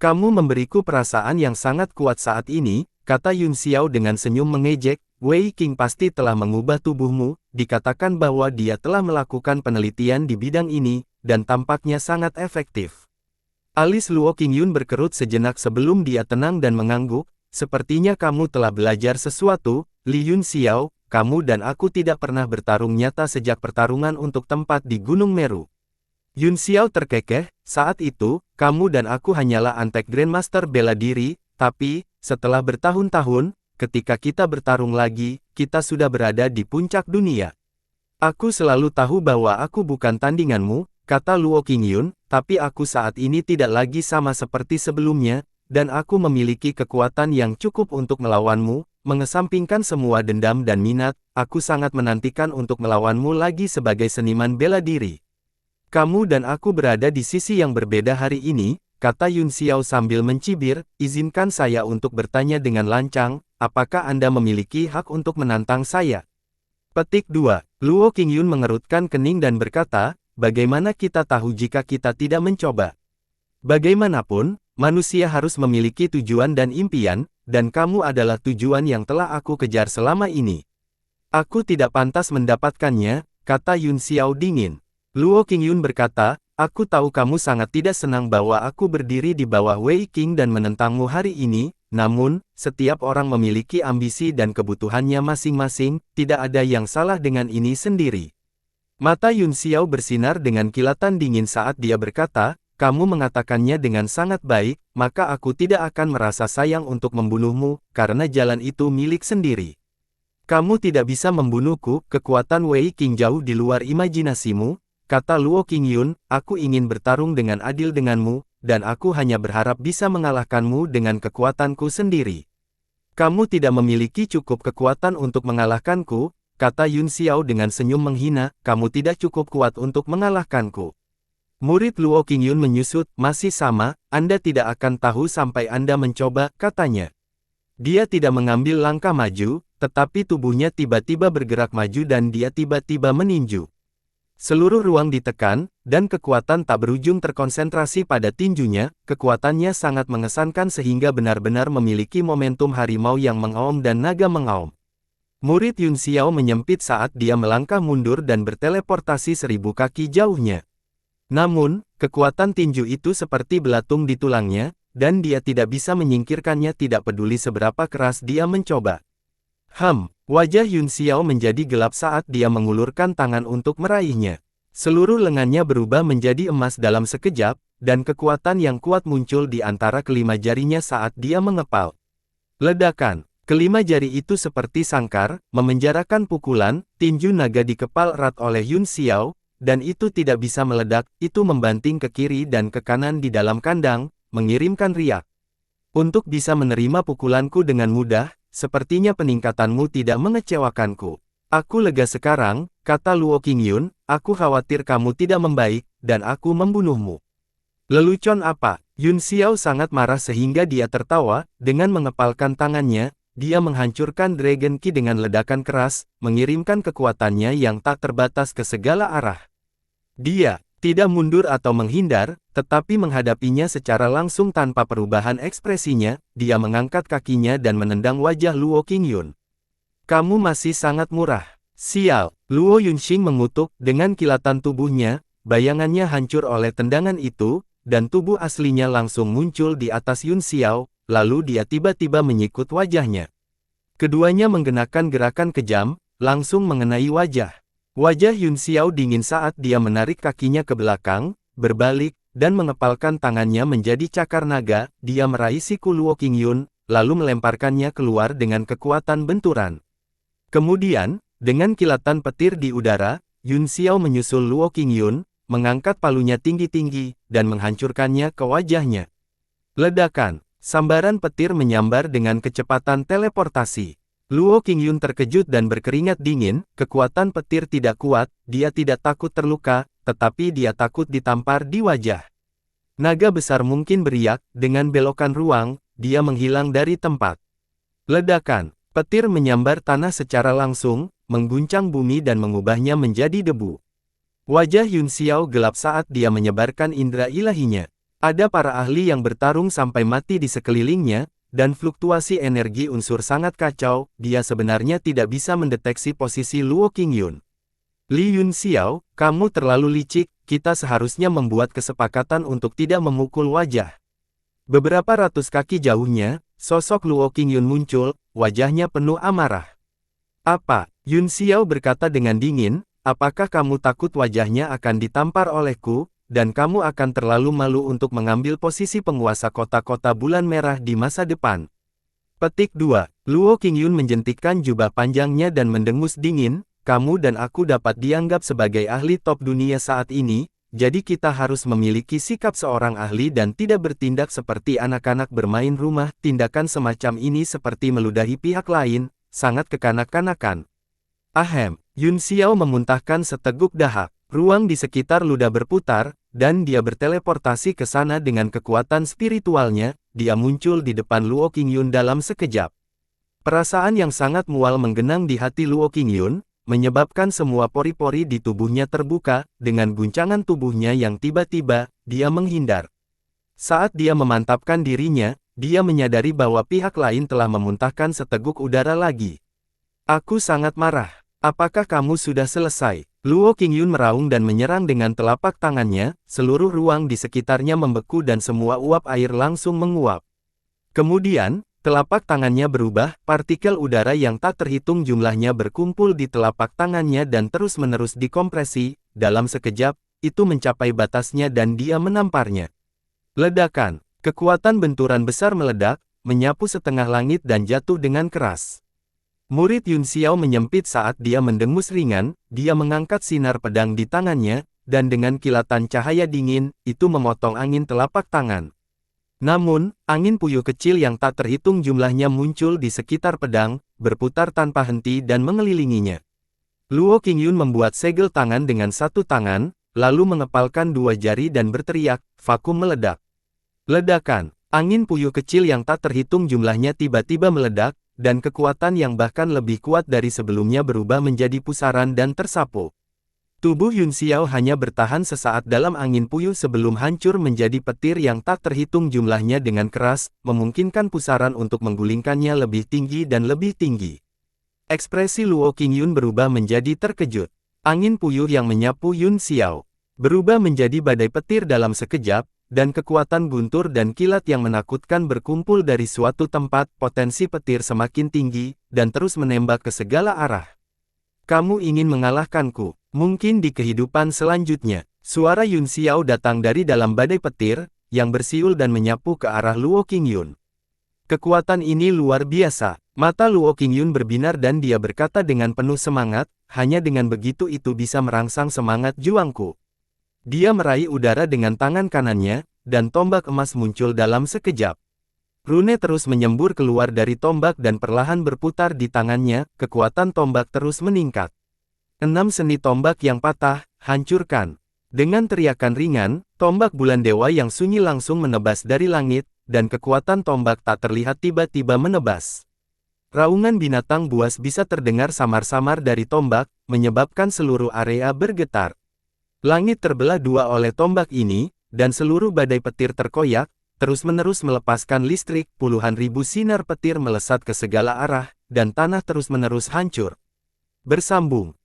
Kamu memberiku perasaan yang sangat kuat saat ini, kata Yun Xiao dengan senyum mengejek, Wei Qing pasti telah mengubah tubuhmu, dikatakan bahwa dia telah melakukan penelitian di bidang ini, dan tampaknya sangat efektif. Alis Luo Qingyun berkerut sejenak sebelum dia tenang dan mengangguk, sepertinya kamu telah belajar sesuatu, Li Yun Xiao, kamu dan aku tidak pernah bertarung nyata sejak pertarungan untuk tempat di Gunung Meru. Yun Xiao terkekeh, saat itu, kamu dan aku hanyalah antek Grandmaster bela diri, tapi, setelah bertahun-tahun, ketika kita bertarung lagi, kita sudah berada di puncak dunia. Aku selalu tahu bahwa aku bukan tandinganmu, kata Luo Qingyun, tapi aku saat ini tidak lagi sama seperti sebelumnya, dan aku memiliki kekuatan yang cukup untuk melawanmu, mengesampingkan semua dendam dan minat, aku sangat menantikan untuk melawanmu lagi sebagai seniman bela diri. Kamu dan aku berada di sisi yang berbeda hari ini, kata Yun Xiao sambil mencibir, izinkan saya untuk bertanya dengan lancang, apakah Anda memiliki hak untuk menantang saya? Petik 2. Luo Qingyun mengerutkan kening dan berkata, bagaimana kita tahu jika kita tidak mencoba? Bagaimanapun, manusia harus memiliki tujuan dan impian, dan kamu adalah tujuan yang telah aku kejar selama ini. Aku tidak pantas mendapatkannya, kata Yun Xiao dingin. Luo Qingyun berkata, aku tahu kamu sangat tidak senang bahwa aku berdiri di bawah Wei Qing dan menentangmu hari ini, namun, setiap orang memiliki ambisi dan kebutuhannya masing-masing, tidak ada yang salah dengan ini sendiri. Mata Yun Xiao bersinar dengan kilatan dingin saat dia berkata, kamu mengatakannya dengan sangat baik, maka aku tidak akan merasa sayang untuk membunuhmu, karena jalan itu milik sendiri. Kamu tidak bisa membunuhku, kekuatan Wei Qing jauh di luar imajinasimu, kata Luo Qingyun, aku ingin bertarung dengan adil denganmu, dan aku hanya berharap bisa mengalahkanmu dengan kekuatanku sendiri. Kamu tidak memiliki cukup kekuatan untuk mengalahkanku, kata Yun Xiao dengan senyum menghina, kamu tidak cukup kuat untuk mengalahkanku. Murid Luo Qingyun menyusut, masih sama, Anda tidak akan tahu sampai Anda mencoba, katanya. Dia tidak mengambil langkah maju, tetapi tubuhnya tiba-tiba bergerak maju dan dia tiba-tiba meninju. Seluruh ruang ditekan, dan kekuatan tak berujung terkonsentrasi pada tinjunya, kekuatannya sangat mengesankan sehingga benar-benar memiliki momentum harimau yang mengaum dan naga mengaum. Murid Yun Xiao menyempit saat dia melangkah mundur dan berteleportasi 1000 kaki jauhnya. Namun, kekuatan tinju itu seperti belatung di tulangnya, dan dia tidak bisa menyingkirkannya tidak peduli seberapa keras dia mencoba. Wajah Yun Xiao menjadi gelap saat dia mengulurkan tangan untuk meraihnya. Seluruh lengannya berubah menjadi emas dalam sekejap, dan kekuatan yang kuat muncul di antara kelima jarinya saat dia mengepal. Ledakan. Kelima jari itu seperti sangkar, memenjarakan pukulan, tinju naga di kepal erat oleh Yun Xiao, dan itu tidak bisa meledak, itu membanting ke kiri dan ke kanan di dalam kandang, mengirimkan riak. Untuk bisa menerima pukulanku dengan mudah, sepertinya peningkatanmu tidak mengecewakanku. Aku lega sekarang, kata Luo Qingyun, aku khawatir kamu tidak membaik, dan aku membunuhmu. Lelucon apa? Yun Xiao sangat marah sehingga dia tertawa, dengan mengepalkan tangannya, dia menghancurkan Dragon Ki dengan ledakan keras, mengirimkan kekuatannya yang tak terbatas ke segala arah. Dia tidak mundur atau menghindar, tetapi menghadapinya secara langsung tanpa perubahan ekspresinya, dia mengangkat kakinya dan menendang wajah Luo Qingyun. Kamu masih sangat murah. Sial, Luo Yunxing mengutuk, dengan kilatan tubuhnya, bayangannya hancur oleh tendangan itu, dan tubuh aslinya langsung muncul di atas Yun Xiao, lalu dia tiba-tiba menyikut wajahnya. Keduanya menggenakan gerakan kejam, langsung mengenai wajah. Wajah Yun Xiao dingin saat dia menarik kakinya ke belakang, berbalik, dan mengepalkan tangannya menjadi cakar naga, dia meraih siku Luo Qingyun, lalu melemparkannya keluar dengan kekuatan benturan. Kemudian, dengan kilatan petir di udara, Yun Xiao menyusul Luo Qingyun, mengangkat palunya tinggi-tinggi, dan menghancurkannya ke wajahnya. Ledakan, sambaran petir menyambar dengan kecepatan teleportasi. Luo Qingyun terkejut dan berkeringat dingin, kekuatan petir tidak kuat, dia tidak takut terluka, tetapi dia takut ditampar di wajah. Naga besar mungkin beriak, dengan belokan ruang, dia menghilang dari tempat. Ledakan, petir menyambar tanah secara langsung, mengguncang bumi dan mengubahnya menjadi debu. Wajah Yun Xiao gelap saat dia menyebarkan indera ilahinya. Ada para ahli yang bertarung sampai mati di sekelilingnya, dan fluktuasi energi unsur sangat kacau, dia sebenarnya tidak bisa mendeteksi posisi Luo Qingyun. Li Yun Xiao, kamu terlalu licik, kita seharusnya membuat kesepakatan untuk tidak memukul wajah. Beberapa ratus kaki jauhnya, sosok Luo Qingyun muncul, wajahnya penuh amarah. Apa? Yun Xiao berkata dengan dingin, apakah kamu takut wajahnya akan ditampar olehku? Dan kamu akan terlalu malu untuk mengambil posisi penguasa kota-kota bulan merah di masa depan. Petik 2. Luo Qingyun menjentikkan jubah panjangnya dan mendengus dingin, kamu dan aku dapat dianggap sebagai ahli top dunia saat ini, jadi kita harus memiliki sikap seorang ahli dan tidak bertindak seperti anak-anak bermain rumah. Tindakan semacam ini seperti meludahi pihak lain, sangat kekanak-kanakan. Yun Xiao memuntahkan seteguk dahak. Ruang di sekitar ludah berputar, dan dia berteleportasi ke sana dengan kekuatan spiritualnya, dia muncul di depan Luo Qingyun dalam sekejap. Perasaan yang sangat mual menggenang di hati Luo Qingyun, menyebabkan semua pori-pori di tubuhnya terbuka, dengan guncangan tubuhnya yang tiba-tiba, dia menghindar. Saat dia memantapkan dirinya, dia menyadari bahwa pihak lain telah memuntahkan seteguk udara lagi. Aku sangat marah. Apakah kamu sudah selesai? Luo Qingyun meraung dan menyerang dengan telapak tangannya, seluruh ruang di sekitarnya membeku dan semua uap air langsung menguap. Kemudian, telapak tangannya berubah, partikel udara yang tak terhitung jumlahnya berkumpul di telapak tangannya dan terus-menerus dikompresi, dalam sekejap, itu mencapai batasnya dan dia menamparnya. Ledakan, kekuatan benturan besar meledak, menyapu setengah langit dan jatuh dengan keras. Murid Yun Xiao menyempit saat dia mendengus ringan, dia mengangkat sinar pedang di tangannya, dan dengan kilatan cahaya dingin, itu memotong angin telapak tangan. Namun, angin puyuh kecil yang tak terhitung jumlahnya muncul di sekitar pedang, berputar tanpa henti dan mengelilinginya. Luo Qingyun membuat segel tangan dengan satu tangan, lalu mengepalkan dua jari dan berteriak, vakum meledak. Ledakan, angin puyuh kecil yang tak terhitung jumlahnya tiba-tiba meledak, dan kekuatan yang bahkan lebih kuat dari sebelumnya berubah menjadi pusaran dan tersapu. Tubuh Yun Xiao hanya bertahan sesaat dalam angin puyuh sebelum hancur menjadi petir yang tak terhitung jumlahnya dengan keras, memungkinkan pusaran untuk menggulingkannya lebih tinggi dan lebih tinggi. Ekspresi Luo Qingyun berubah menjadi terkejut. Angin puyuh yang menyapu Yun Xiao berubah menjadi badai petir dalam sekejap, dan kekuatan guntur dan kilat yang menakutkan berkumpul dari suatu tempat. Potensi petir semakin tinggi, dan terus menembak ke segala arah. Kamu ingin mengalahkanku? Mungkin di kehidupan selanjutnya. Suara Yun Xiao datang dari dalam badai petir, yang bersiul dan menyapu ke arah Luo Qingyun. Kekuatan ini luar biasa. Mata Luo Qingyun berbinar dan dia berkata dengan penuh semangat, hanya dengan begitu itu bisa merangsang semangat juangku. Dia meraih udara dengan tangan kanannya, dan tombak emas muncul dalam sekejap. Rune terus menyembur keluar dari tombak dan perlahan berputar di tangannya, kekuatan tombak terus meningkat. 6 seni tombak yang patah, hancurkan. Dengan teriakan ringan, tombak bulan dewa yang sunyi langsung menebas dari langit, dan kekuatan tombak tak terlihat tiba-tiba menebas. Raungan binatang buas bisa terdengar samar-samar dari tombak, menyebabkan seluruh area bergetar. Langit terbelah dua oleh tombak ini, dan seluruh badai petir terkoyak, terus-menerus melepaskan listrik. Puluhan ribu sinar petir melesat ke segala arah, dan tanah terus-menerus hancur. Bersambung.